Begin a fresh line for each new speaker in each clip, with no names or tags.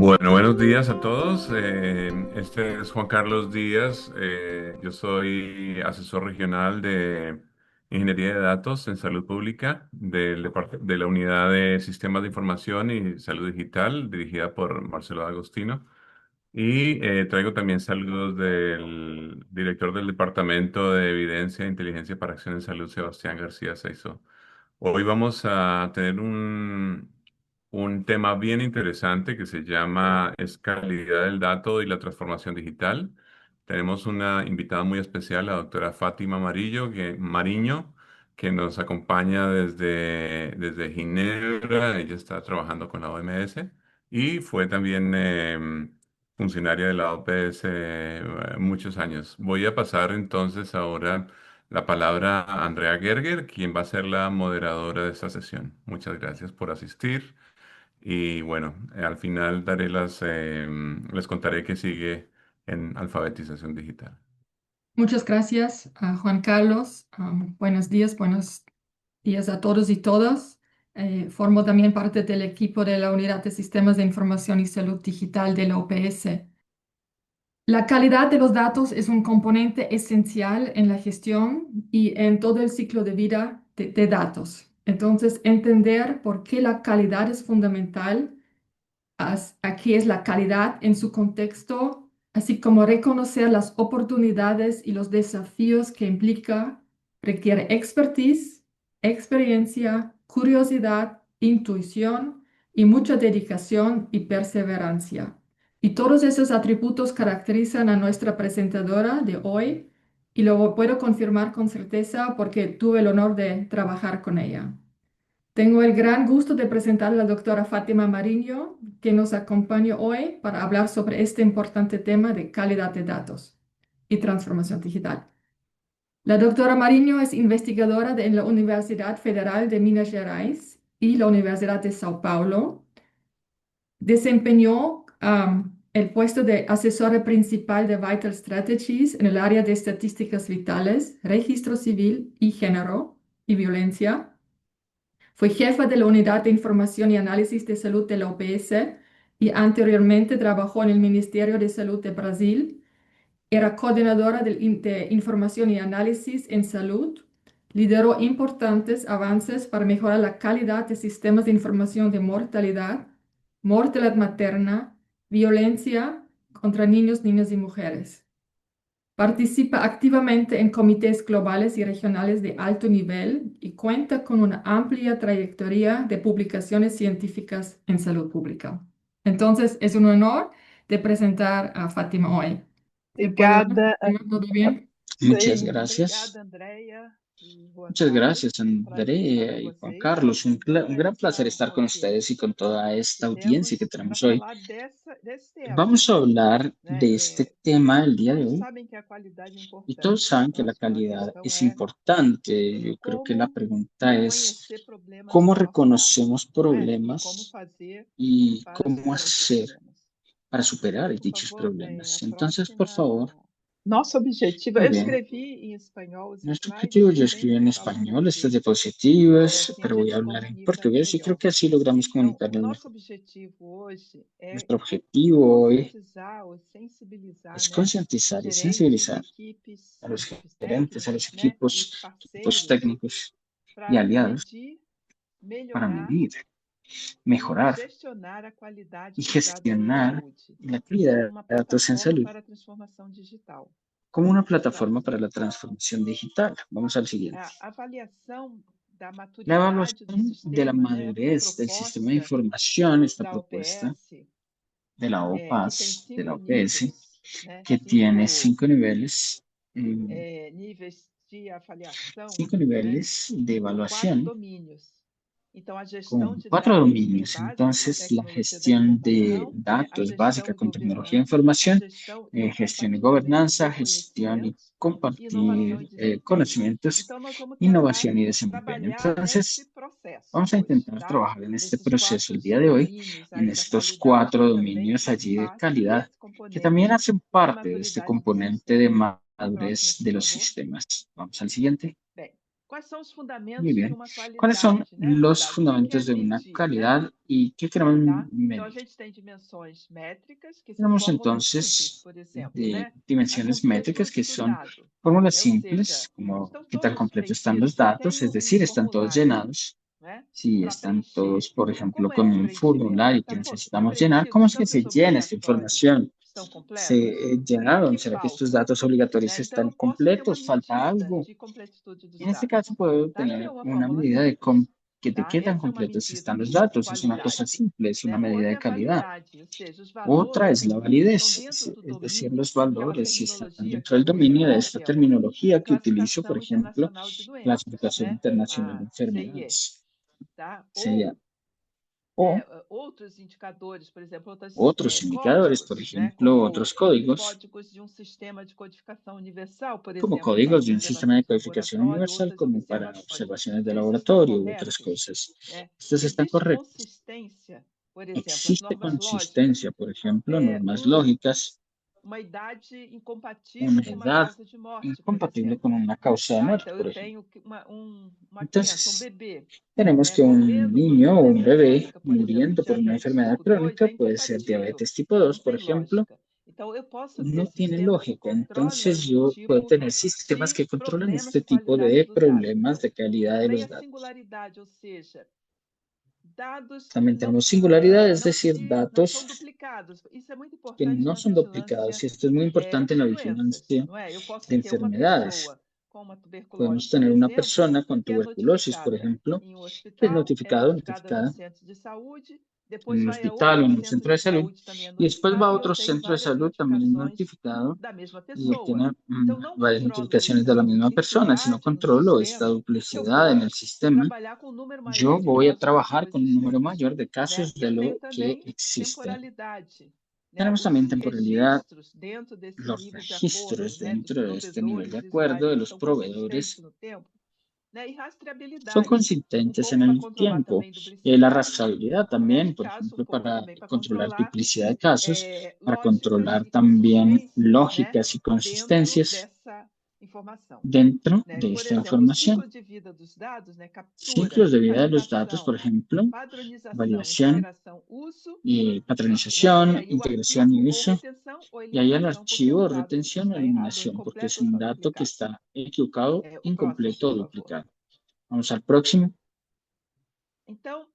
Bueno, buenos días a todos. Este es Juan Carlos Díaz. Yo soy asesor regional de Ingeniería de Datos en Salud Pública de la Unidad de Sistemas de Información y Salud Digital, dirigida por Marcelo Agostino. Y traigo también saludos del director del Departamento de Evidencia e Inteligencia para Acción en Salud, Sebastián García Saizo. Hoy vamos a tener un tema bien interesante que se llama es calidad del dato y la transformación digital. Tenemos una invitada muy especial, la doctora Fátima Mariño, que nos acompaña desde Ginebra. Ella está trabajando con la OMS y fue también funcionaria de la OPS muchos años. Voy a pasar entonces ahora la palabra a Andrea Gerger, quien va a ser la moderadora de esta sesión. Muchas gracias por asistir. Y bueno, al final les contaré qué sigue en alfabetización digital.
Muchas gracias a Juan Carlos. Buenos días a todos y todas. Formo también parte del equipo de la Unidad de Sistemas de Información y Salud Digital de la OPS. La calidad de los datos es un componente esencial en la gestión y en todo el ciclo de vida de datos. Entonces, entender por qué la calidad es fundamental, aquí es la calidad en su contexto, así como reconocer las oportunidades y los desafíos que implica, requiere expertise, experiencia, curiosidad, intuición y mucha dedicación y perseverancia. Y todos esos atributos caracterizan a nuestra presentadora de hoy y lo puedo confirmar con certeza porque tuve el honor de trabajar con ella. Tengo el gran gusto de presentar a la doctora Fátima Mariño, que nos acompaña hoy para hablar sobre este importante tema de calidad de datos y transformación digital. La doctora Mariño es investigadora en la Universidad Federal de Minas Gerais y la Universidad de Sao Paulo. Desempeñó el puesto de asesora principal de Vital Strategies en el área de estadísticas vitales, registro civil y género y violencia. Fue jefa de la Unidad de Información y Análisis de Salud de la OPS y anteriormente trabajó en el Ministerio de Salud de Brasil. Era coordinadora de Información y Análisis en Salud. Lideró importantes avances para mejorar la calidad de sistemas de información de mortalidad materna, violencia contra niños, niñas y mujeres. Participa activamente en comités globales y regionales de alto nivel y cuenta con una amplia trayectoria de publicaciones científicas en salud pública. Entonces, es un honor de presentar a Fátima hoy. ¿Se puede ver?
Obrigada,
¿Todo bien?
Muchas
sim,
gracias.
obrigada, Andréia e Juan
Muchas
Carlos.
gracias,
Um prazer estar
Andrea
com
y Juan
vocês
Carlos.
para
Un gran placer
conversar
estar
um
con
pouco
ustedes y con toda
que
esta audiencia que
temos para
tenemos hoy.
falar desse tema,
Vamos a hablar
né?
de este tema el día de
Todos
hoy
sabem que a qualidade é
y todos
importante,
saben que la
mas a
calidad
questão
es
é
importante. Yo creo que la
como
pregunta es
reconhecer problemas
cómo
no nosso dado,
reconocemos
né? E como
problemas
fazer
y
para
cómo
superar esses
hacer
problemas.
para superar
Por
dichos
favor, a
problemas. Entonces, por favor,
próxima. Nosso objetivo,
muy
eu
bien.
escrevi em espanhol os
Nuestro
slides
objetivo,
e
yo escribí
sempre
en
falo em
español estas
português.
diapositivas,
Assim a
pero voy a
gente
hablar en
comunica
portugués y creo
melhor.
que así logramos
Então, o
comunicarnos
nosso
mejor.
objetivo hoje é
Nuestro objetivo hoy
conscientizar ou sensibilizar,
es
né,
concientizar y
gerentes,
sensibilizar
equipes,
a los
equipes
gerentes, a
técnicas,
los
né, e
equipos
parceiros
técnicos y
para
aliados
medir,
para
melhorar
medir,
e
mejorar
gestionar a
y
qualidade dos dados em
gestionar
saúde,
la
como
calidad
uma
de datos en
plataforma
salud
para a transformação digital.
como una
Então,
plataforma para la transformación digital. Vamos al siguiente.
a avaliação da
La
maturidade do
evaluación de la
sistema, né,
madurez del sistema de
proposta
información, esta
da
propuesta
OPS,
de la
que tem
OPAS, de la
5
OPS,
níveis, né,
que tiene 5 niveles, eh,
níveis de avaliação,
cinco
né,
niveles de
com 4
evaluación
domínios. Então, a gestão
con
de
4 dominios.
base com
Entonces, la
tecnologia da
gestión de
informação, né, a
datos básica
gestão e
con tecnología de
governança, a
información,
gestão e o
gestión y
compartilhamento de
gobernanza, gestión y
conhecimentos, inovação e
compartir
desempenho.
conocimientos,
Então, nós vamos
innovación y desempeño.
trabalhar nesse
Entonces,
processo
vamos a
hoje,
intentar
tá?
trabajar en este
Nesses
proceso
4
el día de hoy,
domínios
en
aí da
estos
qualidade,
cuatro
que também
dominios
faz
allí de
parte
calidad,
desse
que también
componente
hacen
de
parte de este
maturidade do
componente de
sistema. A próxima,
madurez
por
de los
favor.
sistemas. Vamos al siguiente.
Bem, Quais são os
Muy
fundamentos de
bien.
uma
¿Cuáles son
qualidade, né, dos
los
dados? O que
fundamentos
é
de una
medir, né?
calidad y qué queremos
Tá? Então, a
medir?
gente tem dimensões métricas, que são
Tenemos
fórmulas simples,
entonces
por exemplo,
de
né? A
dimensiones métricas que
completude do
son
dado,
fórmulas
né? Ou seja,
simples, como
estão
qué tan
todos
completos están los
preenchidos? Eu
datos, es
tenho um
decir, están todos
formulário,
llenados.
né,
Si
para
están todos,
preencher.
por ejemplo,
Como
con
é o
un
preenchimento?
formulario que
Tá
necesitamos llenar,
preenchido?
¿cómo
Os
es que se
campos
llena esta
obrigatórios
información?
estão
¿Se
completos? O
llenaron?
que
¿Será que estos
falta?
datos obligatorios
Né? Então,
están
eu posso ter uma
completos? ¿Falta
medida
algo?
de completitude dos
En este
dados,
caso puedo
tá? Que é
tener
uma
una
fórmula
medida de,
simples,
de
tá?
qué tan
Essa é uma
completos
medida
están los
de
datos. Es una cosa
qualidade,
simple, es una
né?
medida
Outra
de
é a
calidad.
validade, ou seja, os
Otra es
valores
la
que estão
validez,
dentro do
es decir,
domínio
los
daquela
valores si están
terminologia que
dentro
eu
del
estou usando,
dominio de
por
esta
exemplo, a
terminología que utilizo, por
Classificação
ejemplo,
Internacional de Doenças,
clasificación
né?
internacional de
A CIE,
enfermedades.
tá?
Sería,
Ou
o
outros indicadores, por exemplo, outros
otros indicadores, por
códigos, né?
ejemplo, otros
Como
códigos,
códigos de um sistema de codificação universal, por
como
exemplo, para
códigos de un sistema de
observações de
codificación
laboratório,
universal,
outras
como para
observações.
observaciones de
Esses estão
laboratorio u otras
corretos,
cosas.
né?
Estos están
Existe
correctos.
consistência, por exemplo, as
Existe
normas lógicas,
consistencia, por ejemplo, normas lógicas,
uma idade
una
incompatível com uma
edad
causa de morte, por
incompatible con
exemplo.
una causa de
Tá?
muerte,
Então,
por
eu
ejemplo.
tenho uma criança, um
Entonces,
bebê,
tenemos
né,
que
morrendo
un
por uma
niño o un
doença
bebé
crônica, por exemplo,
muriendo por una
diabetes
enfermedad
tipo 2,
crónica,
é
puede ser
incompatível,
diabetes tipo
não
2, por
tem
ejemplo,
lógica. Então, eu posso ter
no tiene
sistemas que
lógica.
controlem
Entonces,
algum
yo puedo
tipo
tener sistemas
de
que controlan
problemas
este
de
tipo
qualidade
de
dos dados.
problemas de calidad de
Também
los
a
datos.
singularidade, ou seja, dados que
También tenemos singularidad, es decir,
não são
datos
duplicados. Isso é muito
que
importante
no
na
son duplicados.
vigilância
Y esto es muy importante en
de
la
doenças,
vigilancia
não é? Eu posso
de
ter uma
enfermedades.
pessoa com uma tuberculose,
Podemos
por
tener una
exemplo,
persona con
que é
tuberculosis, por
notificada
ejemplo,
em um
que es
hospital, é
notificado,
notificada num
notificada
centro de saúde,
en
depois
un
vai a
hospital o
outro
en un
centro
centro
de
de salud,
saúde também é
y después va a
notificado, e eu
otro
tenho
centro de
várias
salud también es
notificações
notificado
da mesma
y él
pessoa.
tiene
Então, não
varias
controlo
notificaciones de la
isso.
misma
E se
persona. Si no
bate no
controlo esta
sistema, eu
duplicidad en
vou
el sistema,
trabalhar com um número maior
yo
de
voy a
casos do que
trabajar
o
con un número
existente,
mayor de
né?
casos
E eu
de
tenho
lo que
também
existe.
temporalidade, né?
Tenemos también
Os
temporalidad,
registros dentro desse
los
nível de acordo,
registros
né? Dos
dentro de este nivel de
provedores,
acuerdo de
usuários,
los
são consistentes
proveedores
no tempo, né? E
son
rastreabilidade, um
consistentes en
pouco para
el
controlar
tiempo.
também
La
duplicidade,
rastreabilidad
né? De
también, por
casos, um
ejemplo,
pouco
para
também para
controlar
controlar
duplicidad de casos, para
lógicas
controlar
e
también
consistências, né?
lógicas y
Dentro
consistencias
dessa informação.
dentro
Né?
de
Por
esta
exemplo, o
información.
ciclo de vida dos dados, né? Captura,
Ciclos de vida de los datos, por
validação,
ejemplo,
padronização,
validación
integração, uso,
y
né? E
patronización,
aí o
integración
arquivo
y
ou
uso.
retenção ou
Y ahí el
eliminação, porque é
archivo,
um dado que
retención o
está errado, ou
eliminación, porque
incompleto
es
ou
un
só
dato que
duplicado.
está equivocado,
O próximo,
incompleto
por
o
favor.
duplicado. Vamos al próximo.
Então,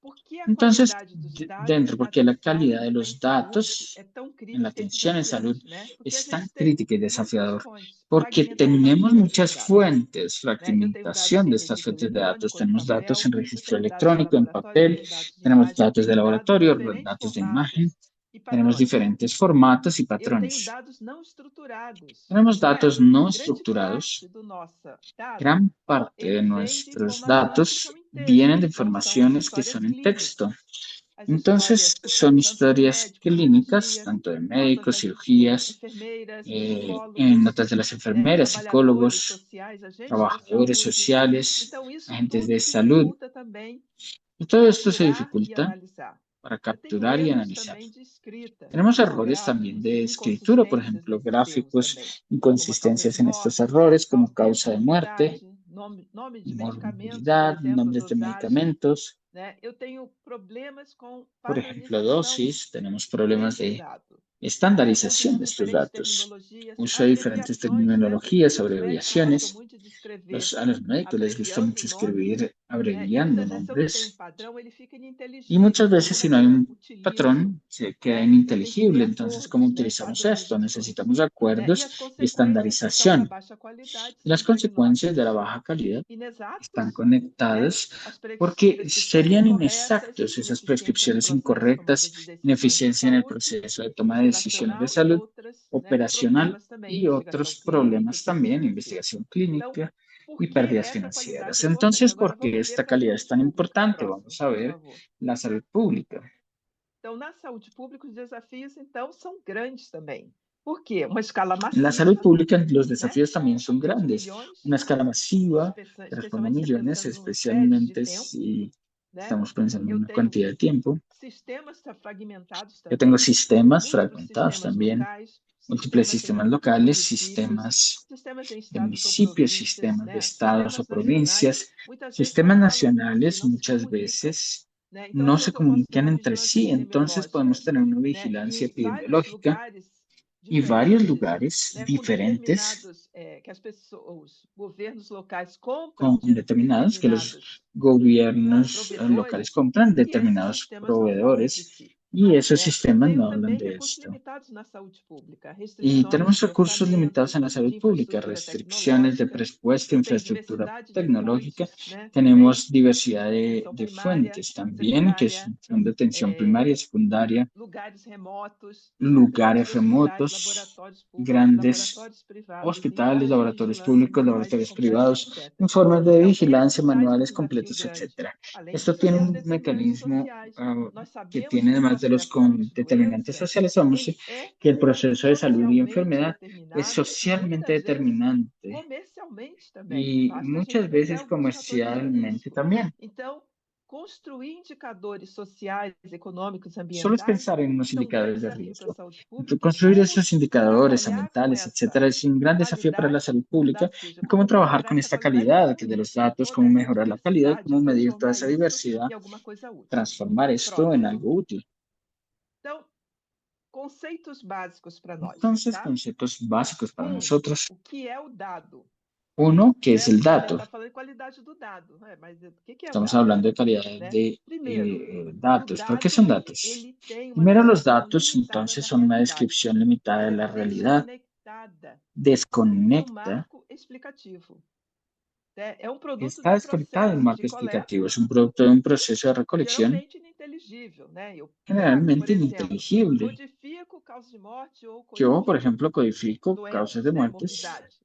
por que a
Entonces,
qualidade dos dados
dentro,
na
porque la
atenção
calidad de
em
los
saúde
datos
é tão
en la
crítica e
atención en salud
desafiante, né? Porque a
es tan
gente tem
crítica y
muitas
desafiador,
fontes,
porque
fragmentação
tenemos
imensa de
muchas
dados,
fuentes,
né? Eu tenho dados
fragmentación
em
de estas
registro
fuentes de datos.
eletrônico, em
Tenemos datos
papel,
en
eu
registro
tenho dados de
electrónico, en
laboratório, eu
papel,
tenho dados de
tenemos
imagem, eu
datos de
tenho dados em
laboratorio,
diferentes
datos de imagen,
formatos e
tenemos
padrões.
diferentes formatos y
Eu tenho
patrones.
dados não estruturados,
Tenemos
não é?
datos no
Grande
estructurados.
parte do nosso dado,
Gran parte de
ele vem de
nuestros
informações que
datos
são em
vienen
texto.
de
Então, são as
informaciones que
histórias
son en texto.
clínicas, as
Entonces,
histórias
son
tanto de
historias
médicos,
clínicas,
cirurgias,
tanto de
notas
médicos,
das
cirugías,
enfermeiras,
en
psicólogos,
notas de las
né,
enfermeras,
trabalhadores
psicólogos,
sociais, agentes da
trabajadores
saúde.
sociales,
Então, isso
agentes
tudo
de salud.
dificulta também
Y todo esto se
capturar e
dificulta
analisar.
para
Eu tenho
capturar y
erros
analizar.
também de escrita,
Tenemos errores también
gráficos,
de escritura, por
inconsistências
ejemplo,
nesses erros também,
gráficos,
como a causa de
inconsistencias en estos
morte,
errores como causa de muerte,
temporalidade, nome de medicamentos, por
morbilidad,
exemplo,
nombres de
dosagem,
medicamentos.
né? Eu tenho problemas com
Por ejemplo,
padronização
dosis, tenemos problemas
desse
de
dado. Uso
estandarización
de
de estos
diferentes
datos,
terminologias,
uso de diferentes
abreviações, né?
terminologías,
Os médicos gostam
abreviaciones.
muito de escrever
A los médicos les gusta
abreviando
mucho
nomes,
escribir
né? E
abreviando
muitas vezes, se eu não tenho um
nombres.
padrão, ele fica
Y
ininteligível.
muchas
Então,
veces
como
si
é
no
que
hay
eu
un
utilizo,
patrón, se queda
né? Eu tenho que ter
ininteligible. Entonces, ¿cómo
acordos, né?
utilizamos esto?
Padronizações,
Necesitamos
né? E
acuerdos
as
y
consequências, então, da
estandarización.
baixa qualidade
Y las
são
consecuencias de la
diagnósticos
baja calidad están
inexatos, né?
conectadas
As
porque
prescrições
serían
incorretas,
inexactos esas
ineficiência no
prescripciones
processo de tomada
incorrectas,
de decisões de
ineficiencia en el
saúde,
proceso de toma de decisiones de
operacional e
salud,
outras, né?
operacional
Problemas também,
y
investigação
otros
clínica e
problemas
perdas
también,
financeiras.
investigación
Então,
clínica
por
y
que
pérdidas
essa qualidade
financieras.
é importante?
Entonces,
Agora
¿por qué
vamos ver
esta
para a
calidad es
saúde
tan
pública, o
importante?
próximo,
Vamos a
por
ver
favor.
la salud pública.
Então, na saúde pública, os desafios, então, são grandes também. Por quê? Uma escala
En la salud
massiva,
pública los
né?
desafíos también son
De
grandes.
milhões,
Una escala masiva, de responde a
especialmente se
millones,
pensando em séries de
especialmente
tempo,
si Estamos pensando en
Eu
una
tenho
cantidad de tiempo.
sistemas fragmentados
Yo tengo
também,
sistemas
múltiplos
fragmentados
sistemas
también,
locais,
múltiples sistemas locales,
municípios, sistemas em
de
estados ou
municipios,
províncias,
sistemas de
né?
estados o
Sistemas nacionais,
provincias.
muitas vezes não
Sistemas
falam entre si,
nacionales
não se
muchas
comunicam,
veces
né? Então,
no
como é
se
que eu posso ter
comunican
uma
entre
vigilância
sí, entonces podemos
epidemiológica,
tener una
né?
vigilancia
Em vários
epidemiológica
lugares
y varios
diferentes,
lugares
né? Com
diferentes
determinados, que as pessoas, os governos locais compram
con
de
determinados que los
determinados
gobiernos locales
provedores
compran
e esses
determinados
sistemas não falam entre
proveedores
si.
y esos
Eu
sistemas
tenho
no hablan
também
de
recursos
esto.
limitados na saúde pública,
Y
restrições
tenemos
de
recursos limitados
orçamento,
en la salud
de
pública,
infraestrutura
restricciones de
tecnológica.
presupuesto,
Eu tenho
infraestructura
diversidade de
tecnológica.
fontes, né, também,
Tenemos diversidad
de atenção
de
primária,
fuentes también, que
secundária,
son de atención primaria, secundaria,
lugares remotos, grandes
lugares
hospitais,
remotos,
laboratórios públicos,
grandes
laboratórios privados,
hospitales,
informes de
laboratorios
vigilância
públicos,
manuais e
laboratorios
completos,
privados,
etc.
informes de
Então,
vigilancia,
isso traz um
manuales
desafio
completos,
grande.
etcétera.
Além
Esto
disso,
tiene
tem os
un
determinantes
mecanismo
sociais. Nós
que
sabemos
tiene,
que o
además de los
processo de saúde e
determinantes
doença,
sociales, sabemos
ele é
que el proceso de salud y
socialmente
enfermedad es
determinado e
socialmente
muitas vezes
determinante
comercialmente também.
y
Basta a gente
muchas
ver até
veces
alguns fatores de
comercialmente
risco.
también.
Então, construir indicadores sociais, econômicos,
Solo es
ambientais,
pensar en unos
isso é um grande
indicadores de
desafio para a
riesgo.
saúde pública e
Construir
como
estos indicadores
trabalhar com
ambientales,
essa
etcétera, es un gran desafío para la
qualidade,
salud
que o
pública
dado seja
y cómo
como
trabajar
melhorar
con
essa
esta
qualidade de
calidad que de
vida
los
e
datos,
toda
cómo
essa
mejorar la calidad y
diversidade,
cómo medir toda
transformar
esa
isso
diversidad,
em alguma coisa útil.
transformar esto en
Próximo.
algo útil.
Então, conceitos básicos para nós,
Entonces,
tá?
conceptos básicos para nosotros.
O que é o dado?
Uno, ¿qué es el
Certo? A gente
dato?
está falando de qualidade do dado, mas o que é o
Estamos
dado?
hablando de calidad
Né?
de
Primeiro, o
datos. ¿Pero qué
dado
son datos?
ele tem uma
Primero, los
descrição
datos,
limitada
entonces,
da
son una
realidade.
descripción limitada de
Ela
la
é
realidad,
desconectada do
desconecta.
marco explicativo. É um produto
Está
de um
desconectado del
processo
marco
de coleta,
explicativo. Es un producto de un proceso de recolección
geralmente ininteligível. Né? Eu pego, por
generalmente
exemplo,
ininteligible.
codifico causa de morte ou
Yo, por
codifico
ejemplo, codifico causas de
doenças, né?
muertes
Morbidade.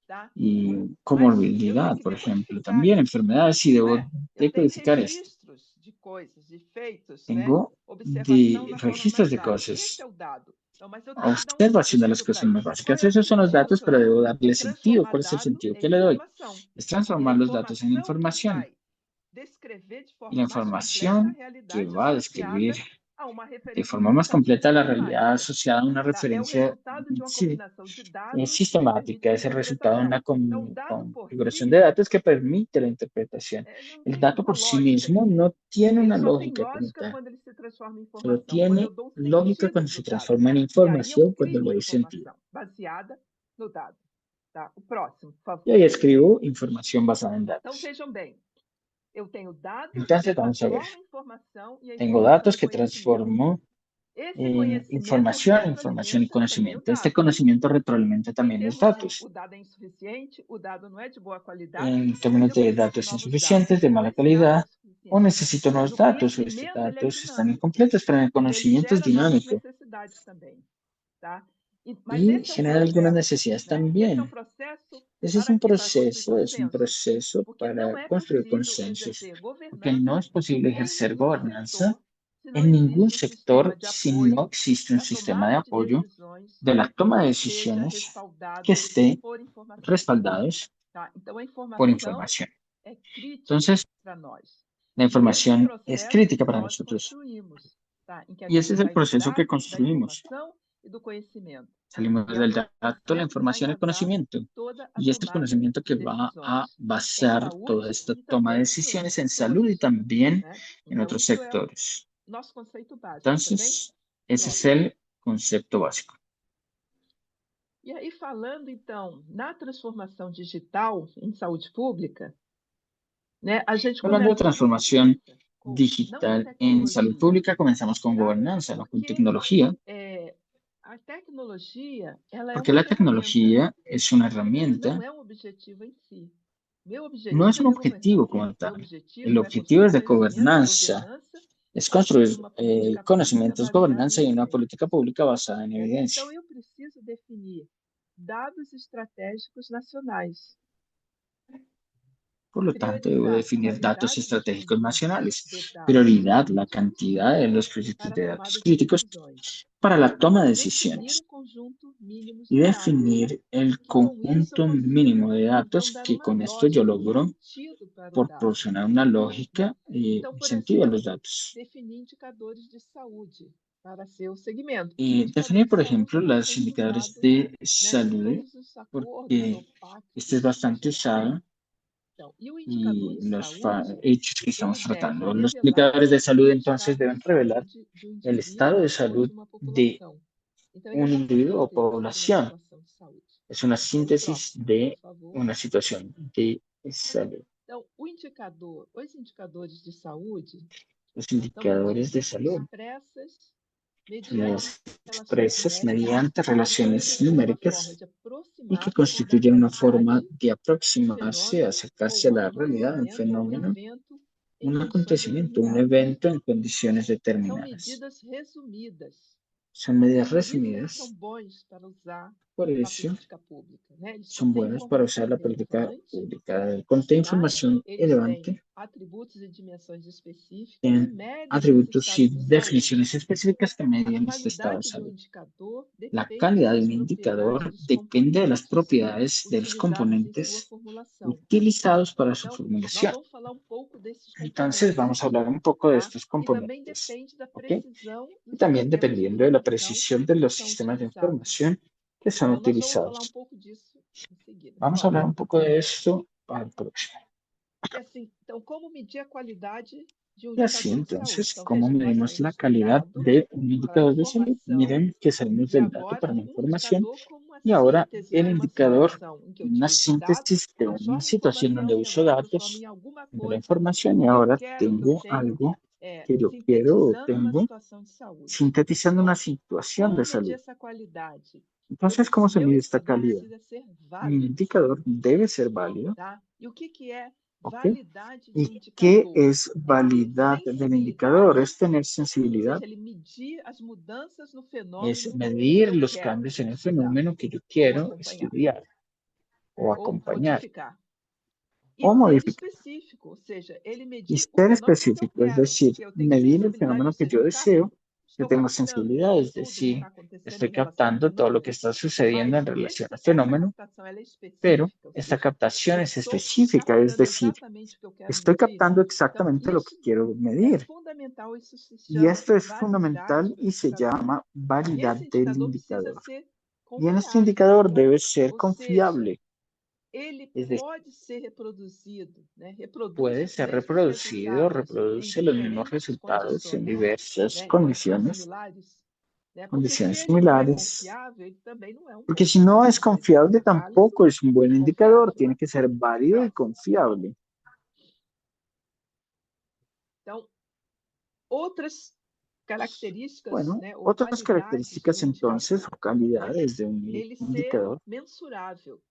Tá?
y
Mas eu tenho
comorbilidad,
que
por ejemplo,
decodificar
también
isso.
enfermedades y
Não
debo
é? Eu tenho
decodificar esto.
registros de coisas, de feitos, né?
Tengo
Observação na sua
registros de
normalidade. Esse
cosas,
é o dado. Então, mas eu tenho que dar um
observación de las
sentido para
cosas más
isso. Qual
básicas.
é o
Esos son los
sentido
datos,
que eu
pero
dou?
debo
É
darle sentido.
transformar
¿Cuál es el
dado
sentido que
em
le doy?
informação.
Es
E a
transformar los datos en
informação que
información.
vai descrever de
Y la
forma mais completa a
información que
realidade
va a describir
associada a uma
de
referência
forma más completa la realidad
sistemática.
asociada a una
Tá? É o
referencia
resultado de uma
sí,
combinação de dados que permite
sistemática,
a
es el resultado de
interpretação.
una
Então, o dado por
configuración de
si
datos que permite la interpretación.
não
El
tem
dato
muita
por sí
lógica
mismo
aqui.
no tiene
Ele
una
só tem
lógica como
lógica
tal,
quando ele se transforma em
solo
informação, quando eu
tiene
dou um
lógica
sentido
cuando se
para o dado.
transforma en
E aí eu
información, cuando
crio
le
uma
doy sentido.
informação baseada no dado. Tá? O próximo, por favor.
Y ahí escribo información basada en
Então,
datos.
vejam bem. Eu tenho dados
Entonces,
que
vamos a ver.
transformam informação e a
Tengo
informação
datos
em
que
conhecimento.
transformo
Esse
en
conhecimento
información y
retroalimenta também o
conocimiento. Este
dado.
conocimiento retroalimenta
Em
también los
termos de
datos.
o dado é insuficiente, o dado não é de boa qualidade,
En términos
eu
de
preciso de
datos
novos
insuficientes,
dados,
de
ou
mala
esse dado é
calidad, o
insuficiente.
necesito
Mas
nuevos
o
datos, o estos
conhecimento ele é
datos están
dinâmico
incompletos, pero el
e ele
conocimiento es
gera novas
dinámico
necessidades também. Tá? Mas
y
esse é um
genera algunas
processo.
necesidades
Né? Esse é um
también.
processo
Ese es
para
un
quê? Para construir
proceso
porque não
para
é
construir
possível
consensos,
exercer
porque no
governança
es posible
em
ejercer
nenhum
gobernanza
setor se não
en ningún
existe um
sector
sistema de
si no
apoio
existe un
da
sistema de
tomada de
apoyo
decisões
de la toma de
que esteja
decisiones
respaldado
que esté
por informação.
respaldados
Tá? Então, a
por
informação
información.
é crítica
Entonces,
para nós.
la
E esse é o
información es
processo
crítica
que
para
nós
nosotros.
construímos, tá? Em que a
Y ese
gente
es el
sai do
proceso que
dado, da
construimos.
informação e do conhecimento.
Salimos
E é o
del dato, la
conhecimento que vai
información, el
embasar
conocimiento.
toda a
Y este
tomada
conocimiento
de
que va a
decisões em
basar toda
saúde
esta
e
toma de
também em
decisiones
outros
en salud y
setores.
también
Né?
en
Então,
otros
isso é o
sectores.
nosso conceito básico, tá bem?
Entonces, ese es
Próximo.
el concepto básico.
E aí, falando, então, na transformação digital em saúde pública, né, a gente
Hablando de
começa
transformación
com, não
digital en salud
tecnologia,
pública, comenzamos con
tá?
gobernanza, no con
Porque
tecnología,
a tecnologia, ela é
porque
uma
la
ferramenta,
tecnología es una
não
herramienta,
é um objetivo em si. Meu
no
objetivo
es un
é ter
objetivo
governança.
como
Meu
tal.
objetivo
El
é
objetivo
construir
es de
conhecimento e
gobernanza,
governança
es
a partir de
construir
uma política pública
conocimientos,
baseada
gobernanza
em
y una
evidência.
política pública basada en
Né?
evidencia.
Então, eu preciso definir dados estratégicos nacionais.
Por lo tanto, debo
Priorizar
definir datos
qualidade dos
estratégicos
conjuntos
nacionales,
de dados
prioridad, la
críticos
cantidad de los proyectos
para a
de datos
tomada de
críticos
decisões.
para la toma de
Definir
decisiones
o conjunto mínimo
y
de dados.
definir el
E com isso eu
conjunto
consigo,
mínimo de
então,
datos
dar
que
uma
con esto yo
lógica, um
logro
sentido para o dado.
proporcionar una lógica y
Então, por
sentido a
exemplo,
los datos.
definir indicadores de saúde para seu segmento.
Y
Indicador
definir,
de
por
saúde
ejemplo,
está
los
sendo
indicadores
usado,
de
né, em
salud,
todos os acordos
porque
ou pactos
este es
que a
bastante
gente tem.
usado
Então, e o indicador
y
de
los
saúde,
hechos que
ele
estamos
deve
tratando. Los
revelar
indicadores de salud
o
entonces
estado
deben
de
revelar
saúde de um
el
indivíduo
estado de
ou
salud
de uma
de
população. Então, ele é
un
uma
individuo o
síntese de uma
población.
situação de saúde.
Es una
E aí,
síntesis
próximo,
de
por favor.
una situación de salud.
Então, os indicadores de saúde
Los
são
indicadores de
medidas
salud
expressas
son
mediante relações
expresas
numéricas
mediante relaciones
que são uma forma
numéricas
de
y que
aproximar-se da
constituyen una forma
realidade
de
um
aproximarse,
fenômeno
acercarse
ou
a
um
la realidad, un
acontecimento ou um
fenómeno,
evento em
un
condições
acontecimiento, un
determinadas.
evento en condiciones
São
determinadas.
medidas resumidas.
Son medidas
Por isso eles são
resumidas,
bons para usar
por
na
eso
política pública, né? Eles
son
contêm
buenos para usar
informação
la política
relevante,
pública. Contiene
tá?
información
Eles têm
relevante,
atributos e dimensões específicas e
tienen
medem os
atributos y
estados de saúde.
definiciones específicas que
A
medían este estado de
validade de um
salud.
indicador
La
depende
calidad de
das
un
propriedades
indicador
dos
depende de las
componentes
propiedades de los
utilizados em sua
componentes
formulação.
utilizados para su
Então, nós
formulación.
vamos falar um pouco desses
Entonces,
componentes,
vamos a hablar un poco de
tá?
estos
E também
componentes,
depende da
¿ok?
precisão
Y
dos
también
sistemas de
dependiendo de la
informação
precisión de
que
los
são
sistemas de
utilizados.
información que son
Então, nós vamos falar um
utilizados.
pouco disso em seguida.
Vamos a hablar un poco de esto para el próximo.
E assim, então, como medir a qualidade de um
Y así,
indicador de saúde?
entonces,
Então,
¿cómo
veja, nós
medimos la
saímos do
calidad
dado
de un
para a
indicador de salud?
informação
Miren que salimos
e
del dato
agora
para la
um
información
indicador como uma
y ahora
síntese
el
de uma
indicador,
situação em que eu
una
utilizo dados,
síntesis de una
transformo
situación donde
informação e
uso
agora transformo
datos
em alguma
de la
coisa
información y
que eu
ahora
quero, que eu
tengo
tenho,
algo que yo quiero o
sintetizando uma
tengo
situação de saúde.
sintetizando
Então,
una situación
como
de
medir
salud.
essa qualidade?
Entonces, ¿cómo se
Meu
mide esta
indicador
calidad?
precisa ser
Mi
válido,
indicador debe ser válido,
tá? E o que é
¿ok?
validade de um
¿Y qué
indicador?
es
É ter
validad del indicador?
sensibilidade,
Es tener
ou
sensibilidad,
seja, ele medir as mudanças no
es
fenômeno que
medir
eu
los
quero
cambios en el
estudar
fenómeno que yo
ou
quiero
acompanhar,
estudiar o
ou
acompañar
modificar. E
o
ser
modificar.
específico, ou seja, ele
Y
medir o
ser
fenômeno que eu
específico, es
quero,
decir,
que eu tenho
medir el
sensibilidade, ou
fenómeno que
seja,
yo deseo. Yo
estou
tengo
captando
sensibilidad, es
tudo o que
decir,
está acontecendo
estoy
em relação ao
captando todo lo que
fenômeno,
está sucediendo
mas
en relación al
essa
fenómeno,
captação ela é
pero
específica, ou
esta
seja,
captación
eu
es
estou
específica, es
captando
decir,
exatamente o que eu quero
estoy
medir.
captando
Então,
exactamente lo que
isso
quiero
é
medir.
fundamental, isso se
Y
chama
esto es
validade
fundamental
do
y se
indicador.
llama
E
validad
esse
del
indicador precisa
indicador.
ser
Y en este
confiável,
indicador debe ser
ou seja,
confiable,
ele
es decir,
pode ser reproduzido, né? Reproduz
puede
os
ser
mesmos
reproducido,
resultados em
reproduce los mismos
diferentes
resultados en
condições,
diversas
né? Em condições
condiciones,
similares, né? Porque se
condiciones
ele não é
similares.
confiável, ele também não é um bom
Porque si no es
indicador, né? Ele tem que
confiable,
ser válido
tampoco es un buen
e
indicador,
confiável.
tiene que ser válido y
Próximo.
confiable.
Então, outras características,
Bueno,
né, ou
otras
qualidades de um
características entonces
indicador
o
é
calidades de un
ele ser
indicador
mensurável,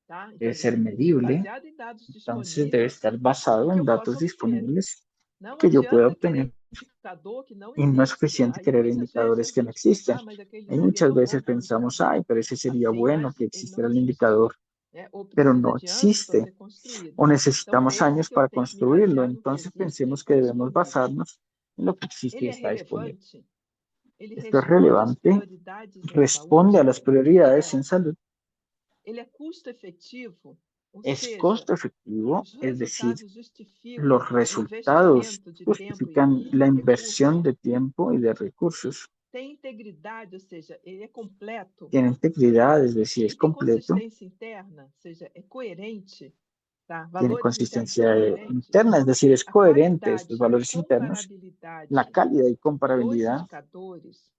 tá? Então,
debe
ele
ser
tem que ser
medible,
baseado em dados
entonces debe
disponíveis
estar
e
basado
que
en
eu
datos
possa obter.
disponibles
Não
que yo pueda
adianta
obtener.
querer indicador que não
Y no es
existe.
suficiente
Aí
querer
muitas vezes a
indicadores que no
gente pensa,
existen.
ah, mas aquele
Hay
seria
muchas
tão
veces
bom para
pensamos,
indicador.
ay, pero ese sería
Assim,
bueno que
mas ele não
existiera el
existe,
indicador,
né? Ou
pero
precisa
no
de anos para
existe
ser construído.
o
Então
necesitamos
pense
años
que eu
para
tenho que me
construirlo.
basear no que
Entonces
existe e
pensemos que
está
debemos
disponível.
basarnos en lo que existe y
Ele é
está disponible.
relevante? Ele
Esto es
responde às
relevante,
prioridades em
responde a
saúde?
las prioridades en salud,
Ele é custo efetivo? Ou
es
seja,
costo efectivo,
os
es decir,
resultados justificam
los
o
resultados
investimento de tempo
justifican
e
la inversión
recursos?
de tiempo y de recursos.
Tem integridade, ou seja, ele é completo?
Tiene integridad, es decir, es
Ele tem
completo,
consistência interna, ou seja, é coerente, tá?
tiene
Valores internos são
consistencia
coerentes?
interna, es decir, es
A
coherente estos
qualidade e a
valores internos, la
comparabilidade
calidad y
dos
comparabilidad
indicadores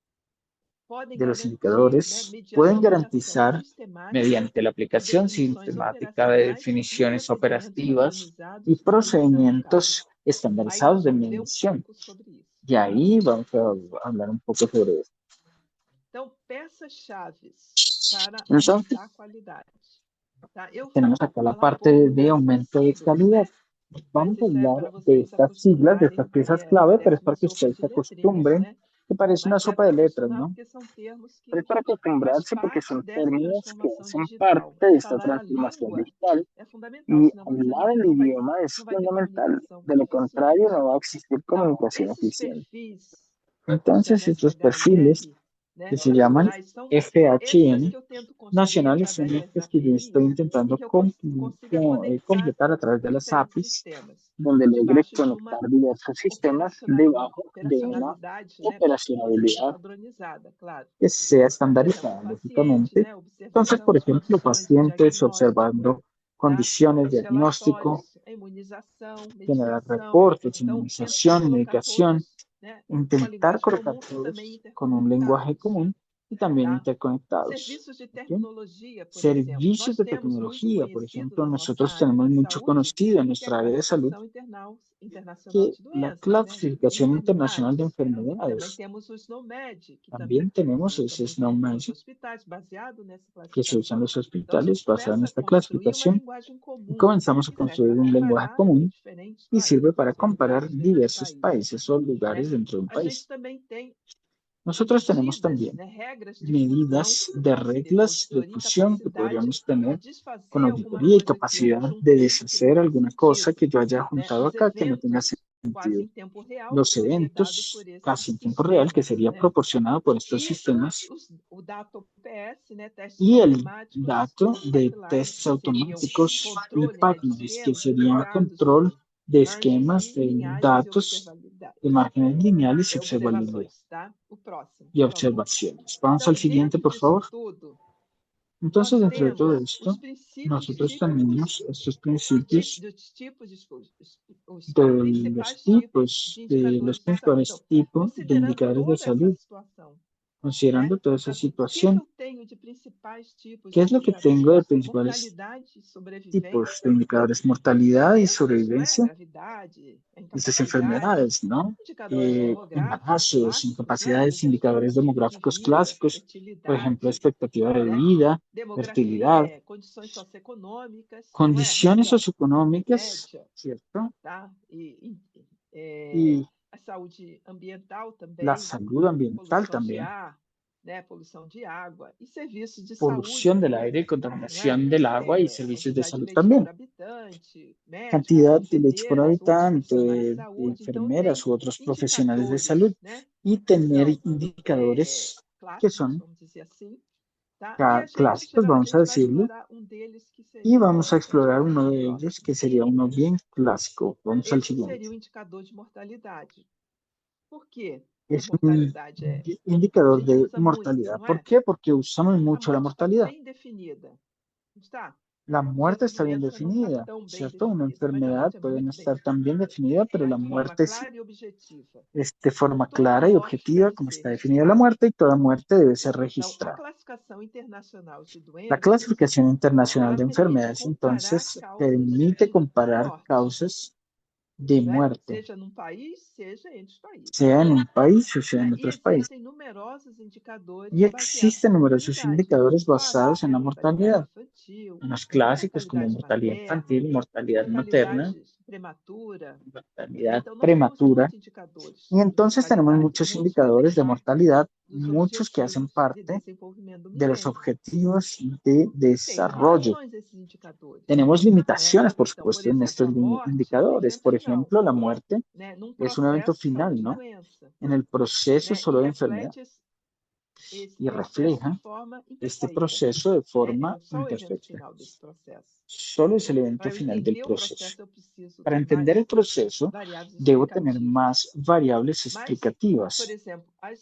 podem
de los
garantir, né,
indicadores
mediante a
pueden
aplicação
garantizar
sistemática
mediante la
de
aplicación
definições
sistemática de
operacionais e
definiciones
procedimentos
operativas y
padronizados de medição eficaz.
procedimientos
Aí
estandarizados
nós
de
vamos ver um
medición.
pouco sobre isso.
Y ahí vamos a hablar un poco sobre eso.
Então, peças-chave para
Entonces,
aumentar a qualidade. Tá? Eu
tenemos
vou
acá la
falar um
parte
pouco
de
dessas
aumento de
siglas,
calidad.
né? Mas
Vamos a
isso é
hablar
para
de
vocês
estas siglas, de estas
acostumarem, que
piezas
é,
clave, pero es
parece uma
para que
sopa
ustedes
de
se
letrinhas,
acostumbren,
né?
que parece una
Mas é
sopa de
para
letras,
acostumar
¿no?
porque são termos
Pero
que
es para
faz
acostumbrarse porque
parte
son
dessa
términos que
transformação
hacen
digital.
parte
E
de esta
falar a
transformación
língua
digital.
é fundamental,
Y
senão muita
hablar
gente
el idioma es
não vai ter
fundamental.
comunicação
De lo contrario,
eficiente.
no va a existir
Então,
comunicación
esses
eficiente.
perfis da
Entonces, estos perfiles
NSHR
que se llaman
Mas são essas
FHM
que eu tento construir
nacionales, son
através das
estas que yo estoy
APIs
intentando
e que eu consiga conectar
completar a través de las
diferentes
APIs,
sistemas
donde logre
debaixo de
conectar
uma
diversos sistemas debajo de una
operacionalidade, né,
operacionalidad
padronizada, claro.
que sea
Por exemplo,
estandarizada,
paciente,
lógicamente.
né,
Entonces,
observando
por
as
ejemplo,
condições de
pacientes
diagnóstico,
observando
tá?
condiciones,
Os
diagnóstico,
relatórios, a imunização,
generar
medicação.
reportes,
Então, tento
inmunización,
colocar
medicación,
todos, né, numa
intentar
linguagem
colocar
comum e também
todos con un lenguaje
interconectados,
común y también
tá?
interconectados.
Serviços de
¿Ok?
tecnologia, por exemplo.
Servicios
Nós
de
temos muito
tecnología, por
conhecido
ejemplo,
na nossa
nosotros
área
tenemos
da
mucho
saúde,
conocido en
que é a
nuestra área de salud
classificação internacional
que
de
la
doenças, né, de
clasificación internacional de
enfermidades. Também
enfermedades.
temos o SNOMED, que
También tenemos ese
também se usa nos
SNOMED
hospitais, baseado nessa
que se usa en
classificação.
los
Então, a
hospitales
gente
basado en
começa a
esta
construir uma
clasificación
linguagem
y
comum
comenzamos a
que serve
construir
para
un lenguaje
comparar
común
diferentes
y sirve para
países,
comparar
lugares dentro do
diversos
país,
países o
né?
lugares dentro de un
A gente
país.
também tem
Nosotros tenemos
medidas,
también
né, regras de fusão,
medidas de
auxílio,
reglas de
auditoria e
fusión que
capacidade
podríamos
para
tener con
desfazer alguma
auditoría y
coisa que eu
capacidad de
juntei que não
deshacer
faz
alguna cosa
sentido,
que yo haya
né?
juntado
Os
acá que no tenga
eventos quase
sentido.
em tempo real, que
Los
seria dado por
eventos
esses
casi en tiempo real, que
sistemas,
sería
né?
proporcionado por estos
E
sistemas,
o DATO-PS, né, testes
y el
automáticos,
dato
ou
de
pipelines,
tests
que seriam
automáticos y
controle, né, de
pipelines, que
esquemas
sería
integrados
control
de
de
margens
esquemas de
lineares e
datos
observabilidade.
de márgenes lineales y observabilidad
Observações, tá? O próximo,
y
por favor.
observaciones. Vamos al
Então,
siguiente,
dentro
por
disso
favor.
tudo,
Entonces,
nós
dentro de todo
temos os
esto,
princípios
nosotros
típicos
tenemos estos principios
dos tipos, desculpa, os
de los
principais tipos
tipos,
de
de los
indicadores de saúde. Então,
principales tipos de
considerando
indicadores de
toda essa
salud,
situação, né?
considerando toda esa
O que
situación.
eu tenho de principais tipos
¿Qué
de
es lo que tengo de
indicadores?
principales
Mortalidade,
tipos
sobrevivência,
de indicadores? Mortalidad y
doenças, não é?
sobrevivencia,
Gravidade, a
estas
incapacidade,
enfermedades, ¿no?
indicadores demográficos
Embarazos,
clássicos, né?
incapacidades, indicadores
Estatísticas de
demográficos
vida,
clásicos, por ejemplo,
fertilidade,
expectativa de
né?
vida, fertilidad,
Demografia, condições socioeconômicas, não é?
condiciones
Renda
socioeconómicas,
média,
¿cierto?
tá?
Y
A saúde ambiental
la
também,
salud ambiental
poluição de
también,
ar, né? Poluição de água e serviços de
polución
saúde,
del aire y
não é?
contaminación del agua y servicios de
Quantidade de
salud
leite por
también.
habitante, médicos,
Cantidad de leche por
enfermeiras, outros
habitante,
profissionais de
de
saúde. Então,
enfermeras
tem
u otros profesionales de salud
indicadores, né?
y
Que
tener
são
indicadores que
clássicos,
son
vamos dizer assim, tá? E
clásicos,
a
vamos a
gente vai
decirlo,
explorar um deles que
y
seria
vamos a
interessante
explorar
falar
uno
no
de ellos
próximo.
que sería uno bien clásico. Vamos al
Esse
siguiente.
seria o indicador de mortalidade. Por quê?
Es un
Mortalidade a
indicador
gente
de
usa muito,
mortalidad.
não
¿Por
é?
qué? Porque usamos
A
mucho la
morte está
mortalidad.
bem definida, não está?
La
E a
muerte está bien
doença não está
definida,
tão bem
¿cierto? Una
definida, mas a
enfermedad
morte é
puede no
muito bem
estar tan bien
definida.
definida, pero la
De forma
muerte sí
clara e objetiva.
es de forma
Toda
clara y
morte
objetiva,
deve
como
ser
está definida la
registrada.
muerte, y toda muerte debe ser
Então, a
registrada.
classificação internacional de
La
doenças,
clasificación internacional
ela
de
permite
enfermedades,
comparar
entonces,
causas
permite
de
comparar
morte,
causas de
não é?
muerte,
Seja num país, seja entre os países,
sea en un país o sea
né?
en
E
otros países.
existem numerosos indicadores
Y
baseados
existen
na
numerosos
mortalidade.
indicadores
Clássicos,
basados en
né?
la
Mortalidade
mortalidad,
infantil,
unos clásicos como
mortalidade
mortalidad
materna,
infantil, mortalidad materna,
mortalidade prematura.
mortalidad
Então, nós temos
prematura.
muitos indicadores
Y
de
entonces tenemos
mortalidade.
muchos
Muitos fazem
indicadores de
parte
mortalidad,
dos
muchos que hacen
objetivos de
parte
desenvolvimento do
de los
milênio.
objetivos de
E tem
desarrollo.
limitações esses indicadores,
Tenemos
né?
limitaciones, por
Então, por
supuesto, en
exemplo,
estos
a morte é um
indicadores.
evento
Por
final,
ejemplo, la muerte
né? Num
es un evento
processo
final, ¿no?
saúde-doença,
En el proceso
né? E
solo de enfermedad
reflete esse
y
processo de
refleja
forma
este
imperfeita,
proceso de
né? Ele
forma
é só o evento
imperfecta.
final desse processo.
Solo es el evento
Para eu
final del
entender o
proceso.
processo, eu preciso
Para
ter
entender el
mais
proceso,
variáveis
debo tener
explicativas.
más variables
Mas, por
explicativas,
exemplo, as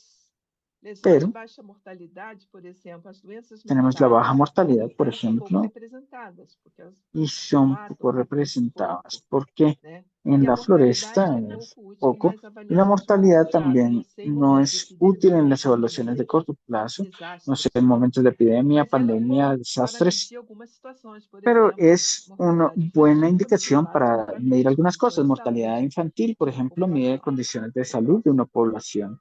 lesões de
pero
baixa mortalidade, por exemplo, as doenças
tenemos la baja
mentais,
mortalidad, por
elas são pouco
ejemplo,
representadas, porque elas
y son poco
matam
representadas
pouco,
porque
né?
en
E a
la floresta
mortalidade é
es
pouco útil
poco
nas
y la
avaliações de curto
mortalidad
prazo.
también
Você, em
no
momentos de
es útil en
epidemia,
las evaluaciones de
pandemia,
corto plazo, no sé,
desastres,
en momentos de epidemia,
mas ela é
pandemia,
boa para
desastres,
medir algumas situações, por
pero
exemplo,
es una
mortalidade
buena
infantil,
indicación
básico
para
para
medir
medir
algunas
condições
cosas.
de
Mortalidad
saúde
infantil, por
de uma
ejemplo, mide
população.
condiciones de
O
salud de
próximo.
una población.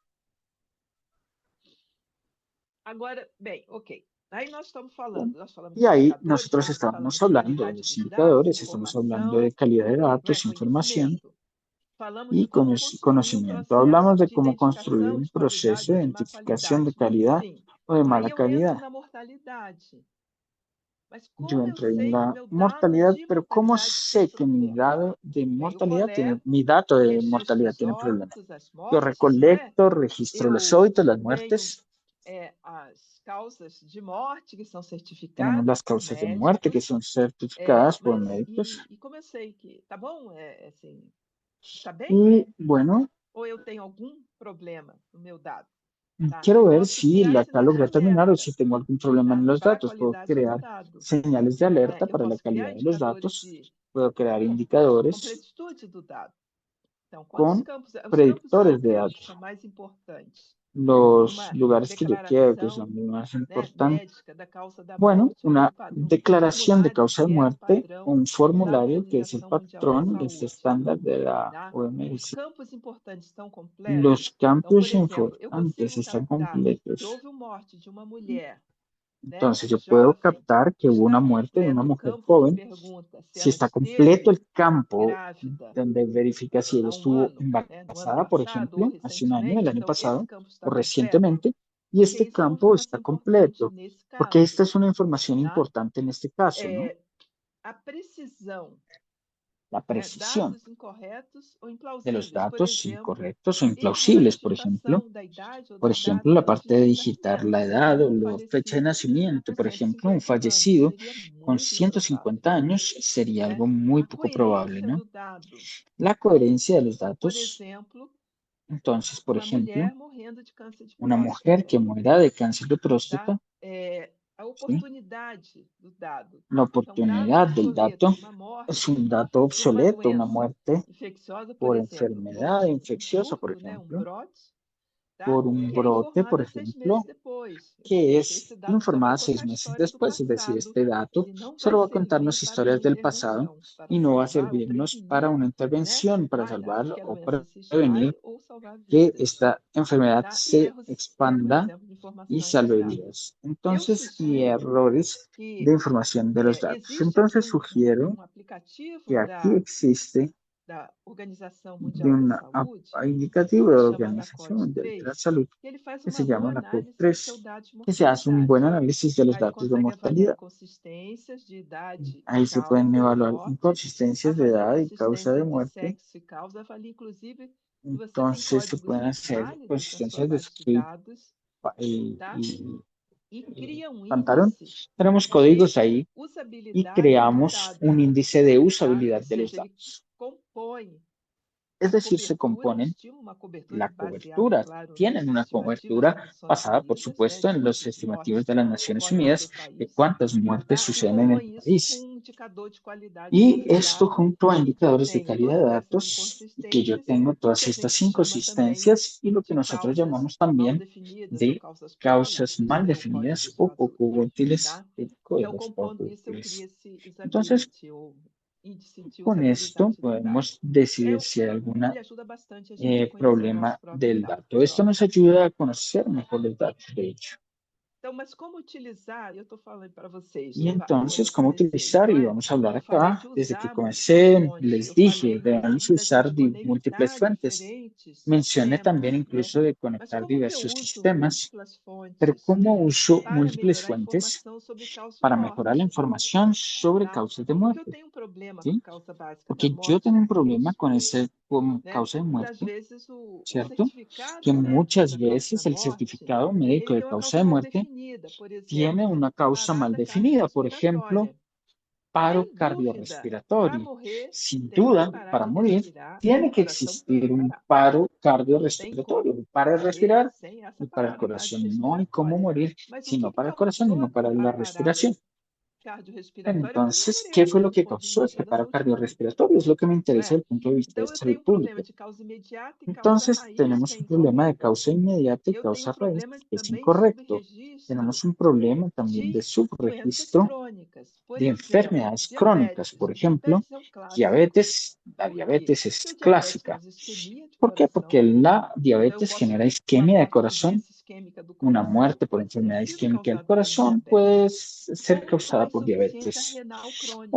Agora, bem, ok. Aí nós falamos
Y
de
ahí
indicadores,
nosotros estábamos
falamos de
hablando de
qualidade
los
dos dados,
indicadores, estamos hablando
informação,
de calidad de
não é?
datos, información
Conhecimento. Falamos de
y
como construir um
conocimiento. Hablamos
processo
de
de
cómo construir
identificação
un
de
proceso
qualidade
de
ou de má
identificación de
qualidade.
calidad
Sim.
o de
Aí
mala
eu entro
calidad.
na mortalidade. Mas
Yo
como eu
entré en
sei que
la
meu dado
mortalidad,
de
pero ¿cómo
mortalidade tem
sé que mi
problema?
dado de
Bem, eu
mortalidad tiene,
coleto,
mi dato de
registro
mortalidad
os
tiene problemas?
óbitos, as
Yo
mortes, não é?
recolecto, registro los
Eu
óbitos, las
tenho
muertes,
as causas de morte que são
Tenemos
certificadas
las
por
causas de muerte que
médicos,
son certificadas por
mas
médicos.
como eu sei que tá bom, assim, tá bem?
Y bueno,
Ou eu tenho algum problema no meu dado? Tá?
quiero
Eu
ver
posso
si
criar
acá
sinais de
logré terminar o
alerta,
si tengo algún problema
tá?
en los
Para a
datos. Puedo
qualidade do
crear
dado,
señales de
né?
alerta
Eu
para la
posso criar
calidad de los
indicadores
datos.
de
Puedo crear indicadores
completitude do dado. Então, quantos
con
campos, os campos que eu
predictores de
quero que
datos.
são mais importantes
Los
numa
lugares que yo quiero que
declaração,
son los más
né,
importantes.
médica da causa da
Bueno,
morte,
una
no
declaración de
formulário
causa de
que é o
muerte,
padrão
un
da
formulario que es el
Organização Mundial da
patrón, es
Saúde,
estándar de la
tá? Os
OMS.
campos importantes estão completos.
Los
Então, por
campos
exemplo, eu
importantes
consigo
están
captar que
completos.
houve uma morte de uma mulher, né,
Entonces yo puedo
jovem,
captar que hubo una
está
muerte de una
completo o
mujer
campo que
joven.
pergunta se
Si
ela
está completo
esteve
el campo
grávida
donde verifica si ella
há um
estuvo
ano, né, no ano
embarazada, por
passado ou
ejemplo, hace un año, el
recentemente,
año
então esse
pasado
campo está
o
completo,
recientemente, y
porque
este
isso é uma
campo está
informação importante
completo,
nesse
porque esta
caso,
es una información
tá?
importante en este caso, ¿no?
A precisão,
La
né,
precisión
dados incorretos ou
de los
implausíveis, por
datos
exemplo,
incorrectos o
erro na
implausibles, por ejemplo.
digitação da idade ou
Por
da
ejemplo,
data
la
do
parte de digitar la
nascimento
edad
de
o
um
la fecha de
falecido
nacimiento.
com
Por ejemplo, un
150 anos.
fallecido
Seria
con
muito improvável,
150 años sería
né?
algo muy
A
poco probable,
coerência
¿no?
do dado,
La coherencia de los
por
datos.
exemplo,
Entonces, por
uma
ejemplo,
mulher morrendo de câncer de
una mujer
próstata,
que muera de cáncer de
tá?
próstata,
A
¿sí?
oportunidade do dado.
La
É um dado
oportunidad del dato
obsoleto, uma
es
morte
un dato
por uma
obsoleto, una
doença
muerte
infecciosa, por
por
exemplo,
enfermedad
houve um
infecciosa, por
surto, né, um
ejemplo,
brote, tá?
por un
Que é
brote, por
informada 6 meses
ejemplo,
depois. Ou
que
seja,
es
esse dado só vai
informada
contar a
6 meses
história do
después. Es decir,
passado.
este dato
Ele não vai
solo va a contarnos
servir para uma
historias del pasado
intervenção, para
y no va a
salvar ou
servirnos para
prevenir,
una
né,
intervención para salvar
que a
o
doença se espalhe
prevenir
ou salvar
que
vidas,
esta enfermedad
tá? E
se
erros, por
expanda
exemplo, de
y
informação dos
salve
dados.
vidas.
Eu
Entonces, y
sugiro
errores de
que
información de los datos.
existe aqui
Entonces, sugiero
aplicativo
que aquí existe
da Organização
de
Mundial da
un
Saúde,
indicativo
que
de
se
la
chama
Organización
NACODES
Mundial de la
3,
Salud,
que ele faz
que se
uma boa
llama la
análise do seu
COP3,
dado de
que se hace un buen
mortalidade.
análisis de los
Aí ele
datos de
consegue avaliar
mortalidad.
inconsistências de idade e
Ahí se pueden
causa da
evaluar
morte,
inconsistencias de
avalia
edad y causa
consistência
de
entre
muerte.
sexo e causa, avalia inclusive se você tem
Entonces se
códigos
pueden hacer
válidos na sua
consistencias de
base de
script
dados,
y,
tá?
y-
E
y
cria um
pantalón.
índice
Tenemos
de
códigos ahí y
usabilidade do
creamos
dado,
un índice de
tá?
usabilidad
Ou
de los
seja, ele
datos.
compõe
Es
a
decir, se
cobertura,
componen
estima uma cobertura
la
baseada,
cobertura,
claro, nas
tienen una
estimativas das
cobertura
Nações
basada, por
Unidas, né,
supuesto,
de
en los
quantas
estimativos de
mortes
las Naciones
ocorrem no
Unidas
seu
de
país,
cuántas muertes
tá? E
suceden en el
compõe isso com
país.
um indicador de qualidade
Y
desses
esto
dados,
junto a
em que eu
indicadores de
tenho
calidad de
todas essas
datos, que yo
inconsistências
tengo
e
todas
que a
estas
gente chama também
inconsistencias y lo que
de
nosotros
causas
llamamos
mal
también
definidas ou
de
causas pouco
causas
úteis,
mal
né, o código
definidas
dos
o
dados
poco
úteis,
útiles,
tá?
el
Então,
código es poco
compondo isso, eu crio
útiles.
esse
Entonces,
usability ou índice de
con esto
usabilidade do dado.
podemos decidir
É,
si hay alguna
ele ajuda bastante a gente a conhecer o
problema
nosso próprio
del
dado.
dato. Esto nos ayuda a conocer mejor los datos, de hecho.
Então, mas como utilizar? Eu estou falando para vocês
Y
quando
entonces,
eu
¿cómo
comecei,
utilizar?
não
Y
é?
vamos a hablar
Eu falei de
acá. Desde que
usar múltiplas
comencé,
fontes.
les
Eu falei,
dije, debemos
inclusive, da
usar
gente
múltiples
conectar
fuentes.
diferentes
Mencioné también
sistemas, né?
incluso de
Mas
conectar
como que eu
diversos
uso
sistemas,
múltiplas
pero
fontes
¿cómo uso
para
múltiples
melhorar a
fuentes
informação sobre causa de
para mejorar la
morte,
información sobre
tá?
causas de
Porque eu
muerte?
tenho um problema com a
¿Sí?
causa básica da
Porque yo tengo
morte,
un problema con con
né?
causa de
Muitas
muerte,
vezes o
¿cierto? Que
certificado médico
muchas
da causa da
veces el
morte,
certificado médico
ele
de
tem uma
causa
causa
de
mal
muerte
definida, por
tiene
exemplo,
una causa mal
parada
definida, por ejemplo,
cardiorrespiratória.
paro
Sem dúvida, para
cardiorrespiratorio.
morrer
Sin
tem que
duda,
parar
para
de
morir,
respirar,
tiene que
coração tem
existir
que
un
parar.
paro
Não tem
cardiorrespiratorio.
como
Para de
morrer
respirar
sem essa
y para el
parada
corazón. No hay cómo
cardiorrespiratória.
morir
Mas o
sino
que
para el corazón y
causou
no para
a
la
parada
respiración.
cardiorrespiratória foi
Entonces, ¿qué fue
natureza,
lo
do
que
ponto de
causó
vista
este
da
paro
saúde pública,
cardiorrespiratorio? Es lo que me
não
interesa
é?
desde el punto de vista de
Então, eu
salud
tenho um problema
pública.
de causa imediata e causa
Entonces,
raiz, que
tenemos
é
un problema de
incorreta.
causa inmediata y
Eu tenho
causa
um
raíz,
problema
que es
também sobre
incorrecto. Tenemos
registro
un problema también de
de doenças
subregistro
crônicas. Por
de
exemplo,
enfermedades crónicas.
diabetes.
Por
O
ejemplo,
diabetes é um clássico.
diabetes. La
Por quê?
diabetes
Porque
es
o diabetes
clásica.
causa isquemia de
¿Por qué? Porque
coração.
la
Então, eu
diabetes
posso
genera
ter uma
isquemia de
morte por
corazón.
doença isquêmica do
Una
coração,
muerte por
pode ter
enfermedad
sido
isquémica del
causada por um
corazón
diabetes.
puede ser
Ou
causada
uma
por
insuficiência
diabetes
renal
o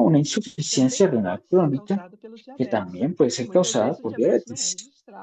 una
crônica, que
insuficiencia
também
renal
pode ser
crónica
causada pelo
que
diabetes.
también puede
E
ser
muitas
causada
vezes o
por
diabetes não é
diabetes.
registrado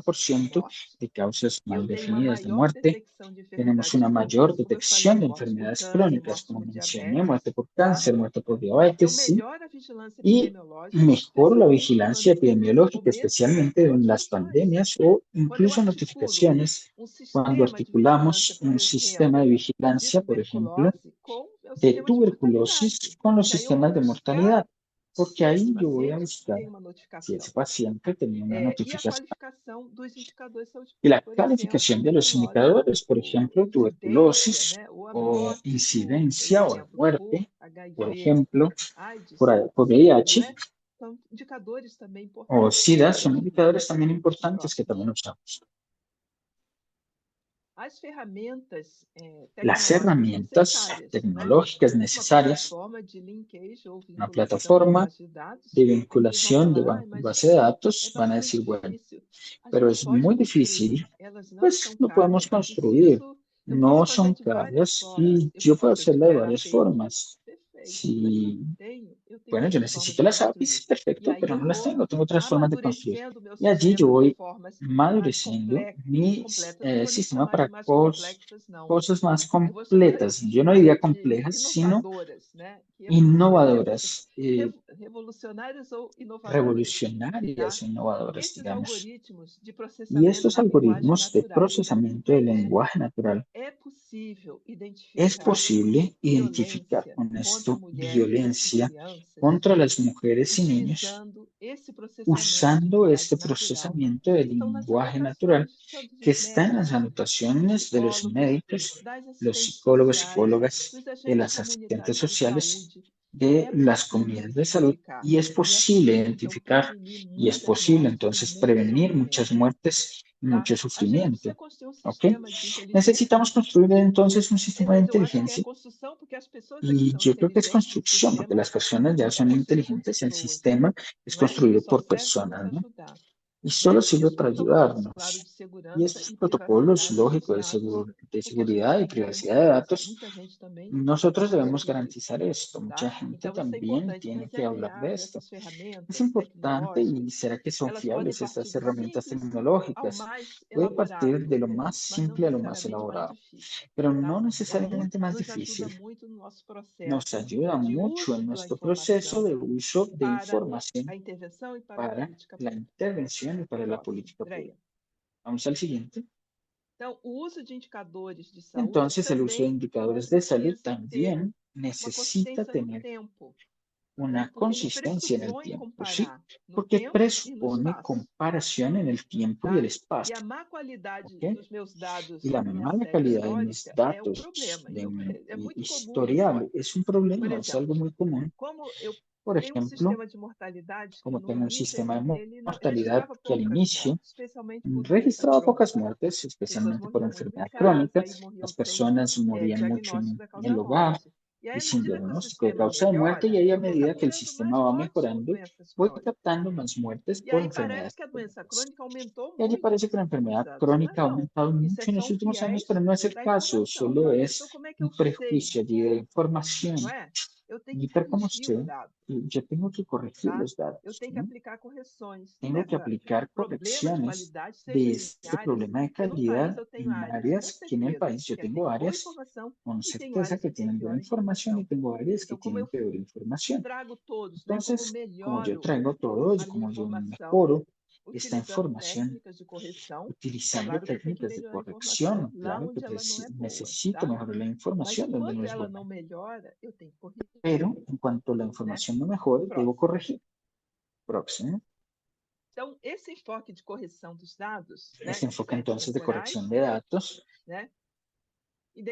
50% de causas
Eu
mal
tenho uma
definidas de
maior
muerte.
detecção de
Tenemos
enfermidades
una mayor
crônicas, como eu
detección
falei,
de
morte por
enfermedades
câncer,
crónicas,
morte
como
por
mencioné,
diabetes,
muerte por
tá?
cáncer, muerte por
Então,
diabetes, sí,
melhora a vigilância
y
epidemiológica,
mejor la
especialmente no
vigilancia vigilancia epidemiológica, especialmente en las pandemias o
Quando eu
incluso
articulo
notificaciones cuando
sistema de vigilância,
articulamos
por
un sistema de
exemplo, de
vigilancia, por ejemplo,
tuberculose com o meu
de
sistema de
tuberculosis
mortalidade,
con los
porque aí eu vou
sistemas de
buscar
mortalidad, porque
se esse
ahí yo voy a
paciente
buscar
tem uma
si ese
notificação.
paciente tenía una
E a
notificación.
qualificação dos indicadores de saúde
Y la
pública, por exemplo,
calificación de los
tuberculose,
indicadores, por ejemplo,
incidência,
tuberculosis
né, ou a
o
morte por
incidencia o la
exemplo, por
muerte, por
HIV,
ejemplo,
AIDS,
por
não
VIH
é? São indicadores também
o
importantes para
SIDA,
a
son
gente ver
indicadores también
os
importantes que también
próximos.
usamos.
As ferramentas
Las
tecnológicas
herramientas
necessárias, né?
tecnológicas
Uma
necesarias,
plataforma de linkage ou
una
vinculação com
plataforma
base de dados,
de
alguns vão
vinculación de
falar, ah, mas
base de datos,
é
van a
bastante
decir, bueno,
difícil. A
pero
gente
es
pode
muy
construir,
difícil,
elas não
pues
são
lo podemos
caras e se
construir.
isso eu
No
posso fazer
son
de várias
caras
formas.
y
Eu
yo puedo
posso
hacerlo de
editar
varias
API,
formas.
perfeito, mas se eu
Si,
não tenho, eu tenho
bueno, yo
outras formas
necesito
de
las
construir.
APIs,
E
perfecto,
aí
pero
eu
no las
vou
tengo otras formas de construir.
amadurecendo o meu
Y allí yo
sistema para
voy
formas mais
madureciendo mi
completas. Não vou nem
sistema
chamar de
para
mais complexas, não.
cosas más
Eu vou chamar
completas. Yo no diría
de
complejas, sino
inovadoras, né? Que
innovadoras,
revolucionárias ou inovadoras, tá?
revolucionarias o innovadoras,
Esses
digamos.
algoritmos de
Y
processamento
estos
de linguagem
algoritmos de
natural,
procesamiento de lenguaje natural,
é possível
es
identificar
posible identificar
violência
con
contra
esto
mulheres e
violencia
crianças
contra las mujeres y niños
utilizando esse processamento de
usando este
linguagem natural
procesamiento de
que estão nas
lenguaje natural
anotações, tanto
que
dos
está en las
médicos, dos
anotaciones de los
psicólogos,
médicos,
das
los
assistentes
psicólogos,
sociais,
psicólogas,
dos
de
agentes
las asistentes
comunitários de
sociales,
saúde.
de
É
las
possível
comunidades de salud,
identificar
y es
e é
posible
possível, então,
identificar
prevenir
y es
muitas
posible
mortes e
entonces
muito
prevenir muchas
sofrimento,
muertes y
tá?
mucho
A gente precisa
sufrimiento.
construir um
¿Ok?
sistema de inteligência
Necesitamos construir entonces un
é,
sistema de
mas eu acho que é
inteligencia
construção porque as pessoas é que
y
são
yo creo que es
inteligentes, o
construcción, porque
sistema
las personas ya
é
son
construído por
inteligentes, el
pessoas,
sistema es
não é? Ele
construido
só
por
serve para nos
personas, ¿no?
ajudar,
Y
né?
solo
E
sirve
os
para
protocolos, claro,
ayudarnos.
de
Y
segurança
estos
e
protocolos
privacidade dos
lógicos
dados,
de
porque a gente
seguridad y
precisa
privacidad de
garantir isso.
datos,
Muita gente também
nosotros
fala
debemos
sobre isso,
garantizar esto. Mucha
tá?
gente
Então isso é
también
importante,
tiene
mas é
que hablar de
claro,
esto.
essas
Es
ferramentas
importante y
tecnológicas,
¿será que son
elas podem
fiables
partir
estas
do
herramientas
simples ao
tecnológicas?
mais
Puede partir
elaborado,
de lo más
mas não
simple a lo más
necessariamente mais
elaborado,
difícil,
pero
tá?
no
É muito,
necesariamente más
nos ajuda
difícil.
muito no nosso
Nos
processo
ayuda
de
mucho en
uso da
nuestro proceso
informação
de uso de
para
información
a intervenção e para a
para
política
la
pública.
intervención y para la
Próximo,
política
Andréia.
pública. Vamos al siguiente.
Então, o uso de indicadores de saúde
Entonces, el uso de
também
indicadores de salud
precisa ter
también
uma
necesita
consistência no
tener
tempo, né?
una
Porque ele
consistencia en el
pressupõe
tiempo, ¿sí?
comparar no
Porque
tempo e no
presupone
espaço,
comparación en el tiempo y el
tá? E a
espacio,
má qualidade
¿ok?
dos meus dados
Y la
da minha
mala
série
calidad de mis
histórica é um
datos,
problema.
de
Então,
mi
é muito comum isso.
historial,
Olha,
es un
por
problema, es
exemplo,
algo muy común.
como eu
Por
tenho um
ejemplo,
sistema de mortalidade que
como
no
tengo un
início
sistema de
ele não
mortalidad
registrava
que al
poucas
inicio
mortes, especialmente por doença
registraba pocas
crônica.
muertes,
As pessoas
especialmente por
morriam muito em
enfermedad
casa
crónica,
e morriam
las
sem
personas morían mucho
diagnóstico da
en
causa
el hogar
morte. E aí,
y
à
sin
medida que o
diagnóstico de
sistema
causa de muerte, y
melhora,
ahí a
eu vou
medida que el
capturando
sistema
mais
va
mortes por
mejorando,
doenças
voy
crônicas.
captando más muertes
E
por
aí parece
enfermedades
que a doença
crónicas.
crônica aumentou
Y allí
muito
parece que la
nesses últimos
enfermedad
anos, mas
crónica ha
não.
aumentado
Isso é
mucho en
só
los
um
últimos años,
viés
pero no es el
da
caso,
informação.
solo
Então,
es
como é que
un
eu sei,
prejuicio allí de información.
não é? Eu tenho
Y
que
pero como
corrigir o
sé,
dado,
yo tengo que corregir
tá?
los
Eu
datos,
tenho que
¿no?
aplicar correções
Tengo que
nesse
aplicar
problema de
correcciones
qualidade,
de
seja em
este
áreas,
problema de
porque num país
calidad
eu tenho
en
áreas com
áreas que en el
certeza
país yo
que
tengo
têm boa
áreas
informação
con
e tem
certeza
áreas
que
que têm
tienen buena
pior
información y
informação.
tengo áreas que
Então, como
tienen
eu
peor información.
trago todos, né? Como eu
Entonces, como yo
melhoro
traigo todo y
a minha
como yo
informação,
mejoro esta
utilizando
información,
técnicas de correção,
utilizando
claro que eu tenho que
técnicas de
melhorar a informação
corrección,
lá
claro que
onde ela não é boa,
necesito
tá?
mejorar la
Mas
información donde no
enquanto
es
ela não
buena.
melhora, eu tenho que corrigir,
Pero en cuanto la
né?
información no mejore, debo
Próximo.
corregir. Próximo.
Então, esse enfoque de correção dos dados, né,
Ese enfoque
incidentes
entonces de
temporais,
corrección de datos,
né,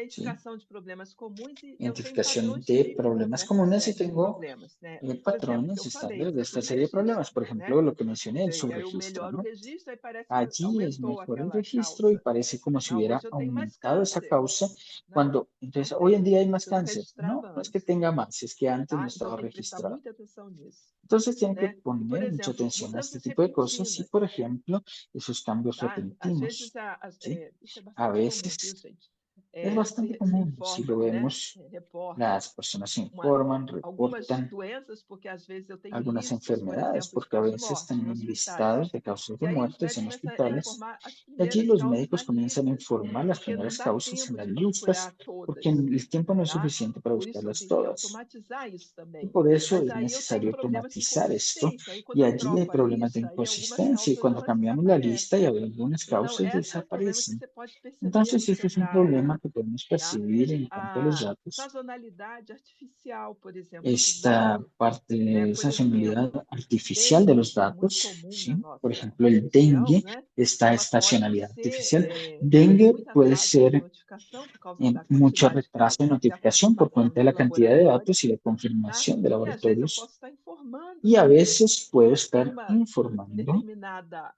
¿sí?
identificação de problemas comuns e eu tenho
Identificación
padrões
de
típicos
problemas
dessa
comunes y
série de
tengo
problemas, né? Por exemplo, que
patrones
eu falei,
estándares de
o
esta serie de problemas.
registro,
Por
né?
ejemplo, lo que mencioné, el
E aí eu
subregistro,
melhoro o
¿no?
registro, aí parece que
Allí es
aumentou
mejor el
aquela
registro y
causa.
parece como si
Não,
hubiera
hoje eu tenho mais
aumentado esa
câncer.
causa
Não,
cuando,
não
entonces, hoy en
tem,
día hay más
porque eu não
cáncer. No,
registrava
no es que
antes,
tenga más, es que antes no
tá? Então
estaba
tem que prestar
registrado.
muita atenção nisso,
Entonces tienen que
né? E, por
poner mucha
exemplo,
atención a este
mudanças
tipo de cosas y,
repentinas,
por ejemplo, esos cambios
tá? Às vezes,
repentinos, ¿sí?
isso é
A
bastante comum, viu,
veces
gente?
Es bastante
se
común, si lo
informam, né?
vemos,
Reportam
las personas se informan,
algumas
reportan
doenças, porque às vezes eu tenho
algunas
listas, por
enfermedades,
exemplo, de
porque a
casos de
veces
morte em
tienen
hospitais.
listados de causas de
E aí os
muertes
médicos
en
começam a
hospitales.
informar as
Y allí
primeiras
los
causas
médicos
nas
comienzan a
listas,
informar las
porque não
primeras
dá
causas en
tempo
las
de
listas,
procurar
porque
todas,
el tiempo no es
tá?
suficiente para
Por isso
buscarlas
existe que
todas.
automatizar isso
Y
também.
por eso
Mas
es
aí eu tenho
necesario
problemas de
automatizar esto.
inconsistência. Aí quando
Y
eu
allí hay
troco a
problemas de
lista, aí algumas
inconsistencia. Y
causas
cuando
elas
cambiamos la lista y
desaparecem.
algunas
Então,
causas
esse é um problema que
desaparecen.
você pode perceber
Entonces,
nos
este
seus
es un
dados,
problema que podemos
tá?
percibir en cuanto a los
A
datos.
sazonalidade artificial, por exemplo, dos
Esta
dados,
parte
né?
de
Por
esa sensorialidad
exemplo,
artificial de
dengue,
los
que é muito
datos,
comum na
¿sí? Por
nossa
ejemplo, el
região,
dengue,
né?
esta
Ela pode
estacionalidad
ser,
artificial.
ter
Dengue
muito
puede
atraso de
ser
notificação por causa da
mucho
quantidade de
retraso
dados
de
e a
notificación por
confirmação
cuenta de
dos
la cantidad de
laboratórios,
datos y la
tá?
confirmación de
E às vezes eu posso
laboratorios.
estar informando
Y a
que
veces puedo
tem
estar
uma
informando
determinada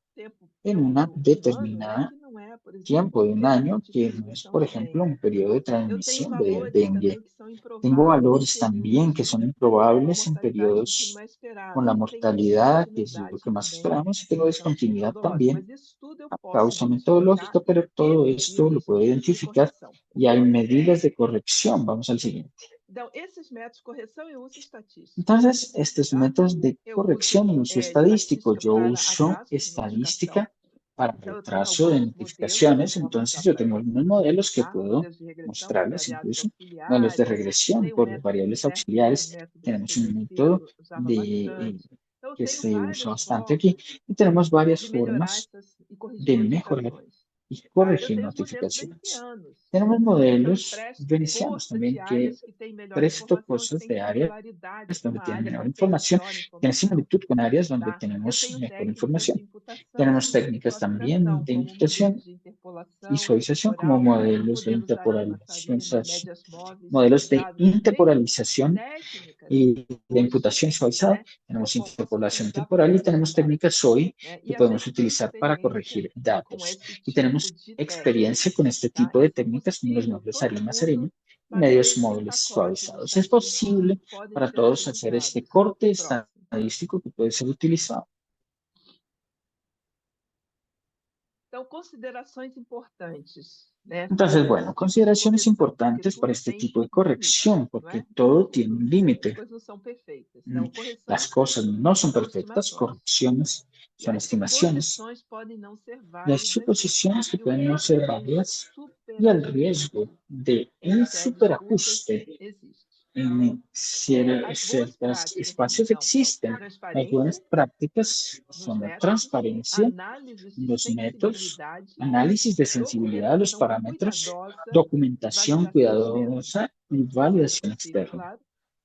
en
tempo
una
de um ano, né,
determinada
que não é, por exemplo,
tiempo
um
de un
período
año
de
que no es,
transmissão
por
de
ejemplo,
dengue.
un periodo de
Eu tenho
transmisión de
valores
dengue.
também que são
Tengo
improváveis em
valores
períodos
también que son
com a
improbables en
mortalidade um pouquinho
periodos
mais
con
esperada.
la
E tenho
mortalidad, que es lo
descontinuidade
que más
também,
esperamos, y tengo
que são
discontinuidad
metodológicos.
también
Mas isso tudo eu
a
posso
causa
identificar
metodológica,
e
pero todo
medir
esto lo
isso
puedo
de
identificar
correção.
y hay medidas de corrección. Vamos al siguiente.
Então, esses métodos de correção eu uso estatísticos,
Entonces, estos
tá?
métodos de
Eu uso
corrección y uso estadístico,
estatística
yo
para
uso
atraso de notificação.
estadística para
Então, eu tenho
retraso de
alguns modelos que eu
notificaciones.
posso
Entonces, yo tengo
apresentar,
algunos modelos que
tá?
puedo
Modelos de regressão por
mostrarles,
variáveis
incluso modelos de
auxiliares.
regresión
Tem o
por
método
variables
SERP, que é um
auxiliares.
método que
Tenemos
seria
un método
que usava
de,
bastante. Então, eu
que
tenho
se usa
várias
bastante aquí
formas
y tenemos varias
de melhorar
formas
essas e corrigir
de mejorar
notificações,
y
tá? Eu
corregir
tenho os modelos
notificaciones.
bayesianos,
Tenemos
que são
modelos
empréstimos
venecianos
força de
también que
áreas que têm melhor
presto
informação, que
cosas
têm
de áreas
similaridade com
donde
uma
tienen
área
menor
que tem
información,
melhor
tienen
informação,
similitud con áreas donde
tá? Eu
tenemos
tenho
mejor
técnicas de
información.
imputação
Tenemos
e
técnicas también
classificação,
de
como
imputación
modelos de
y
interpolação
suavización como
temporal,
modelos de
modelos da Ana
interpolarización,
Massarini, médias móveis,
modelos de
usados também, e
interpolarización
técnicas
y de
hoje,
imputación suavizada.
né, que eu
Tenemos
posso
interpolación
utilizar para
temporal y tenemos
corrigir dados,
técnicas hoy
né?
que
E a
podemos
gente tem
utilizar para
experiência
corregir
com
datos.
esse
Y
tipo
tenemos
de
experiencia
técnicas,
con este
tá?
tipo
E
de
se
técnicas como los
possível,
modelos
todo
Arima Sereni
mundo
y
fazer
medios
esse
móviles
pacote de
suavizados. Es
estatísticos que
posible
podem
para
ser
todos hacer este
utilizados
corte
próximo.
estadístico que puede ser utilizado.
Então, considerações importantes, né,
Entonces,
sobre
bueno,
esse tipo de
consideraciones
correção, porque
importantes para
tudo
este
tem
tipo de
um limite,
corrección,
não
porque
é?
todo tiene un
As
límite.
coisas não são perfeitas. Então,
Las
correção
cosas no son
são
perfectas,
estimações.
correcciones
E
son
as
estimaciones,
suposições podem não ser
y hay
válidas
suposiciones que
e o
pueden no
risco
ser
de
válidas, y el
superajuste
riesgo de
em
un
séries curtas
superajuste
existe.
en
As boas
ciertos
práticas,
espacios
então, são
existen. Las buenas
transparência
prácticas
nos
son la
métodos,
transparencia,
análises de
los métodos,
sensibilidade,
análisis de sensibilidad de los
documentação
parámetros,
cuidadosa e
documentación
validação externa.
cuidadosa y
Sempre que
validación
possível,
externa.
claro,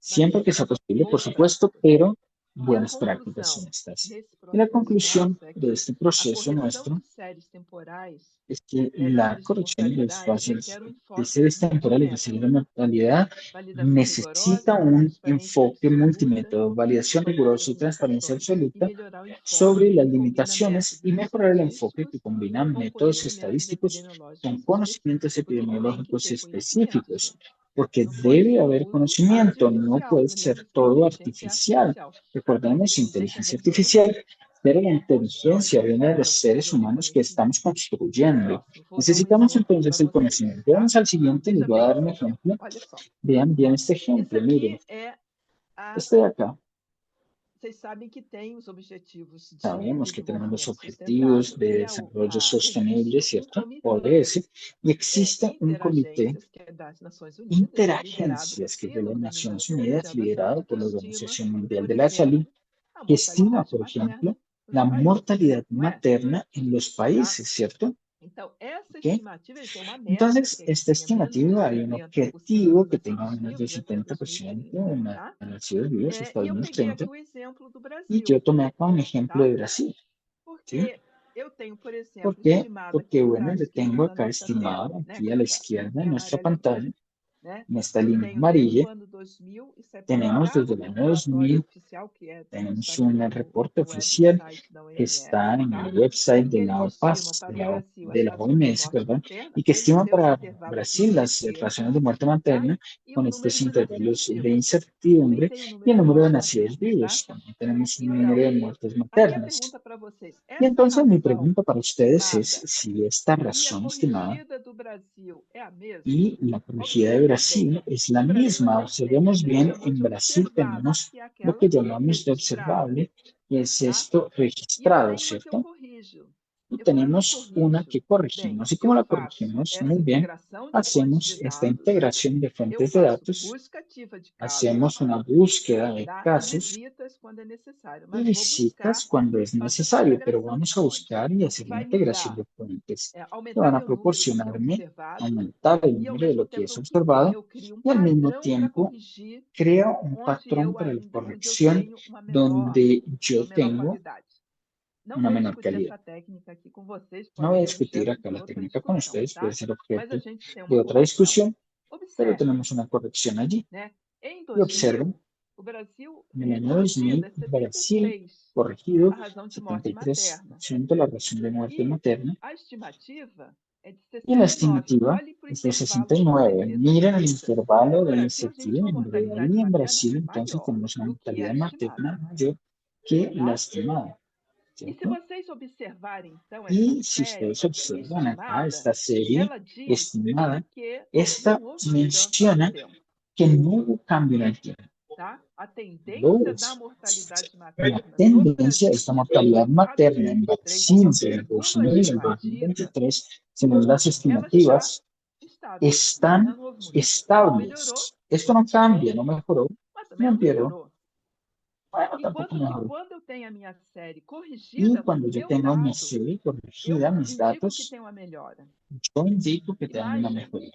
mas
Siempre que sea posible, por
boas
supuesto,
práticas.
pero
E a
buenas prácticas son
conclusão
estas.
nesse
Y la
processo
conclusión
nosso é
de
que
este
a
proceso
correção
nuestro
de séries temporais,
es que
né, de
la
séries de
corrección de
mortalidade
espacios
requer um
de
enfoque
series temporales de series de
multimétodo,
mortalidad
validação
necesita
rigorosa,
un
transparência
enfoque
absoluta
multimétodo,
e
validación
correção
rigurosa
das
y transparencia
limitações, e
absoluta
melhorar o
sobre
enfoque
las
que combina
limitaciones y
métodos
mejorar el enfoque que
estatísticos
combina
com
métodos
conhecimentos
estadísticos con
epidemiológicos
conocimientos
específicos, porque tem que
epidemiológicos
ter conhecimento.
específicos, porque
Não pode
debe
ser
haber
tudo
conocimiento, no
artificial
puede
no
ser
nível
todo
científico, tem que ser
artificial.
artificial.
Recordemos
Tem que
inteligencia
haver prova,
artificial, pero la
constrói,
inteligencia viene de los
então precisa
seres
haver
humanos que estamos
conhecimento.
construyendo.
Próximo, vou dar um
Necesitamos
exemplo para
entonces el
vocês,
conocimiento.
tá?
Vamos al siguiente, les
Veja
voy a
bem,
dar un ejemplo.
olha só.
Vean bien este
Isso
ejemplo, miren,
aqui é a.
este de acá.
Vocês sabem que tem os objetivos de
Sabemos que tenemos los
desenvolvimento
objetivos
sustentável,
de
que é
desarrollo
existe
sostenible,
um
¿cierto?
comitê
ODS, y existe un comité
interagências, que é das Nações Unidas, liderado
interagencias que es de
pela
las Naciones
Organização
Unidas,
Mundial da
liderado
Saúde, que
por la
estima,
Organización Mundial
por
de la Salud,
exemplo, a
que estima,
mortalidade
por
materna
ejemplo,
nos
la
países,
mortalidad
não é?
materna en los
Tá?
países, ¿cierto?
Então, essa
¿Ok?
estimativa, ele tem uma meta,
Entonces,
que é que
esta
tenha menos de
estimativa hay un
70%
objetivo
dos
que tenga
nativos
menos del
vivos até
70%
2030,
de
tá?
nacidos vivos hasta
E eu peguei
2030,
aqui o exemplo do
y yo
Brasil,
tomé acá un ejemplo
tá?
de Brasil, ¿sí?
Porque eu tenho, por
¿Por
exemplo,
qué?
estimado aqui
Porque,
no
bueno,
lado
le
esquerdo
tengo
da
acá
nossa
estimado
tela, né,
aquí
com
a la
essa
izquierda de
linha
nuestra
amarelinha,
pantalla,
né?
En esta
Eu
línea
tenho desde o
amarilla
ano 2007
tenemos
para cá
desde el
um
año
relatório
2000,
oficial que está
tenemos
aqui
un reporte
no
oficial
website da
que
OMS,
está en
tá?
el website
Em que
de
eles
la
estimam
OPAS,
para o Brasil as
de la
rações de
OMS,
morte
perdón,
materna,
y que
eles
estima
têm os
para
intervalos de
Brasil las
incerteza,
raciones de muerte
tá?
materna
E
con
o
estos
número de
intervalos de
nascimentos. Também
incertidumbre
tem o
y
número
el
de
número de
mortes
nacidos
maternas, tá?
vivos. También tenemos un número
Então,
de muertes
a minha
maternas.
pergunta para vocês,
Y
essa
entonces mi
razão
pregunta para ustedes es
estimada
si esta
e a
razón estimada
corrigida do Brasil é a mesma?
y la corregida de
Observem bem,
Brasil es la
no Brasil a
misma.
gente tem o que a
Observemos
gente
bien,
chamou
en
de
Brasil
observada,
tenemos
que é
lo que
aquela
llamamos de
registrada,
observable, y es
tá?
esto
E eu
registrado,
tenho uma que eu
¿cierto?
corrijo.
Y
Quando eu
tenemos una
corrijo,
que
bem,
corregimos. ¿Y cómo
eu
la
faço
corregimos?
essa
Muy bien.
integração de fontes de
Hacemos esta
dados,
integración de
eu
fuentes de
faço
datos,
busca ativa de
hacemos
casos,
una búsqueda de
tá? E
casos
visitas quando é necessário,
y
mas vou
visitas
buscar
cuando es
fazer essa
necesario, pero
integração de
vamos a
fontes,
buscar y
que
hacer la
vai me
integración
dar,
de fuentes que
aumentar
van a
meu número do que é
proporcionarme
observado
aumentar el
e, ao
número de
mesmo
lo que
tempo,
es
o quê?
observado
Eu crio um
y al mismo
padrão para
tiempo
corrigir
crea un
onde
patrón
eu
para la
ainda, onde eu
corrección
tenho
donde
uma
yo
menor
tengo
qualidade. Não
una
vou
menor
discutir
calidad.
essa técnica aqui com vocês,
No
pode
voy a
ser
discutir
objeto
acá
de
la
outra
técnica con
discussão,
ustedes, puede
tá?
ser
Mas a
objeto
gente tem
de
uma
otra
correção.
discusión, pero
Observem,
tenemos una corrección allí.
né? Em
Y observen,
2000, o Brasil
en el año
corrigida
2000,
é
Brasil
73,
corregido
a razão de morte materna.
73% la razón de muerte
E
materna
a estimativa é de
y la
69.
estimativa
Olhe para o
es de
intervalo de
69.
incerteza
Miren el
visita.
intervalo
No
de
Brasil, a gente tem uma
incertidumbre.
mortalidade
Ahí en
materna
Brasil entonces
maior
tenemos una
do que a
mortalidad
estimada,
materna mayor que la
tá?
estimada,
E se
¿cierto?
vocês observarem, então, essa
Y si
série
ustedes observan acá
estimada,
esta serie
ela diz
estimada,
que
esta
não houve mudança no
menciona
tempo,
que no hubo cambio en el tiempo.
tá? A tendência da
Dos,
mortalidade
la
materna no
tendencia de
Brasil
esta
de
mortalidad
2000 a
materna en
2023,
Brasil de
segundo a
2000 al
estimativa,
2023, según las
ela está
estimativas,
estável.
están
Não houve mudança. Não melhorou,
estables. Esto no cambia, no mejoró,
mas também
no
não
empeoró,
piorou.
bueno, tampoco
Enquanto que
mejoró.
quando eu tenho a minha série
Y
corrigida com
cuando
o
yo
meu
tengo mi
dado,
serie
eu
corregida, mis
indico que
datos,
tem uma melhora.
yo indico que
E
tengo una
mais,
mejoría.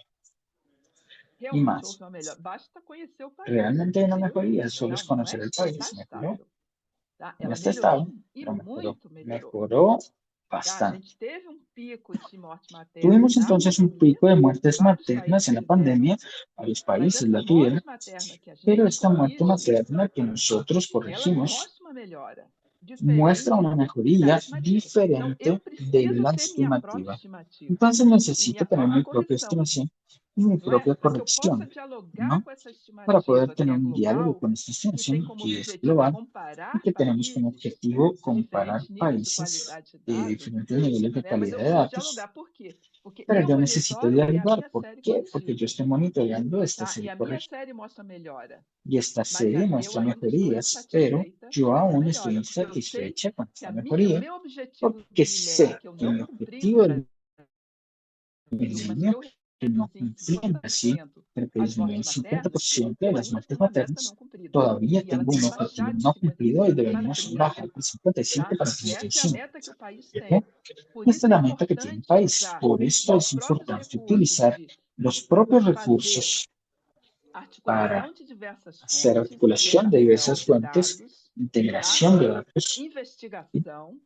Y
realmente
más,
houve uma melhora. Basta conhecer o país,
realmente hay una
viu?
mejoría, solo es
Não, não
conocer
é
el
que
país.
está
Mejoró,
estável, tá?
no
Ela
está
melhorou
estable,
e
pero mejoró.
muito melhorou.
Mejoró
Tá? A
bastante.
gente teve um pico de morte materna
Tuvimos
na
entonces un
pandemia,
pico de muertes
vários países
maternas en la
tiveram,
pandemia, varios
mas
países
essa
la tuvieron,
morte materna que a
pero
gente
esta muerte
corrige,
materna que nosotros
ela
corregimos
mostra uma melhora
muestra
diferente
una
da
mejoría
estimativa. Então, eu
diferente de
preciso
la
ter minha própria
estimativa.
estimativa
Entonces
e
necesito
minha
tener
própria
mi propia
correção,
estimación y mi
não é?
propia
Para que eu possa
corrección,
dialogar
¿no?
com essa
Para poder
estimativa que
tener
é
un diálogo
global,
con esta
que tem
estimación
como
que es
objetivo
global y
comparar
que tenemos como
países
objetivo
de
comparar
diferentes níveis de
países
qualidade de
de
dados,
diferentes niveles de
né? Mas
calidad
eu
de
preciso
datos.
dialogar. Por quê? Porque
Pero
eu
yo necesito
monitoro é a
dialogar.
minha
¿Por
série
qué? Porque yo
corrigida,
estoy monitoreando esta
tá? E
serie
a minha
correcta.
série mostra melhora,
Y esta
mas
serie
eu
muestra
ainda estou
mejorías, pero
insatisfeita
yo
com essa
aún estoy
melhora, porque eu sei
insatisfecha con
que
esta
o
mejoría,
meu objetivo
porque
de milênio
sé
que eu
que
não
mi
cumpri no
objetivo del
Brasil, mas que
milenio,
eu
que no
reduzi em
cumplí en Brasil,
50%
pero que
as
disminuye
mortes
el
maternas,
50% de
eu
las
ainda
muertes
tenho uma meta não
maternas,
cumprida.
todavía
E ela
tengo
tem
un
que
objetivo
baixar de
no cumplido y
55 para
deberíamos
30,
bajar de 55
tá?
para
E essa é a
35.
meta que o país
¿No?
tem. Por
Esta
isso
es
é
la meta que tiene el
importante
país.
usar
Por esto
os
es
próprios
importante
recursos
utilizar
de
los propios
fazer
recursos
articulação
para
de diversas
hacer
fontes,
articulación de
integração
diversas
de
fuentes,
dados, tá?
integración de datos,
Investigação,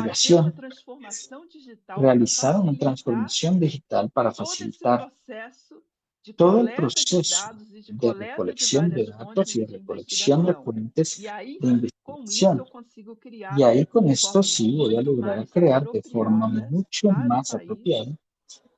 fazer uma
investigación,
transformação digital para
realizar una
facilitar
transformación digital para
todo esse
facilitar
processo de
todo el
coleta de
proceso
dados e de
de
coleta de
recolección de
várias
datos y
fontes
de
de
recolección de
investigação.
fuentes
E aí,
de
com isso,
investigación.
eu consigo
Y
criar
ahí con
de
esto
forma
sí voy a
muito
lograr
mais
crear de forma
apropriada
mucho
para o
más
país,
apropiada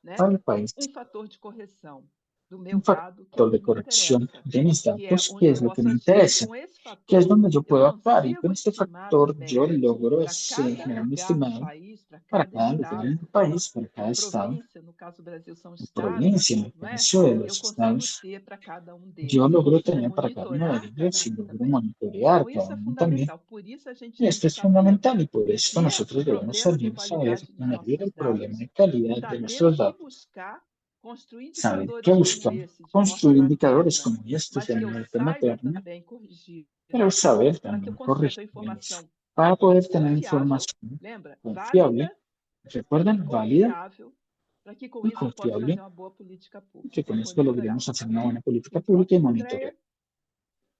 né,
para el país
um fator de correção do meu
un
dado, que é o
factor de
que me
corrección
interessa,
de mis
que é
datos, que
onde eu
es lo que
posso
me
agir. E
interesa,
com esse
que es
fator,
donde yo
eu
puedo actuar. Y
consigo
con este
estimar
factor yo
também
logro
para cada
generar un
lugar do
estimado
país, para
para
cada
cada lugar
estado,
del país, para cada estado,
província, no caso do Brasil são
provincia,
estados,
en el
não é?
caso de
Eu
los
consigo
estados.
ter para cada um
Yo
deles e
logro
consigo
tener para cada uno de
monitorar
ellos
cada
y
um
logro
também.
monitorear
Então,
cada
isso é
uno también.
fundamental. Por isso, a gente
Y
tem
esto
que
es
saber
fundamental y por esto
ver o
nosotros debemos
problema de
saber
qualidade dos
medir
nossos
el problema
dados
de calidad
e
de
saber o
nuestros
que
datos,
buscar, construir
saber qué
indicadores como
buscan,
esse de morte
construir indicadores
materna,
como estos
mas
de
que eu
muerte
saiba
materna,
também corrigir,
pero saber
para que eu
también
consiga ter
corregirlos
informação
para poder tener
confiável,
información
lembra?
confiable,
Válida e
recuerden, válida
confiável, para que com
y
isso eu possa fazer
confiable,
uma boa política
y que
pública
con
e
esto
monitorar.
logremos hacer una buena política
E o
pública y
próximo,
monitorear.
Andréia,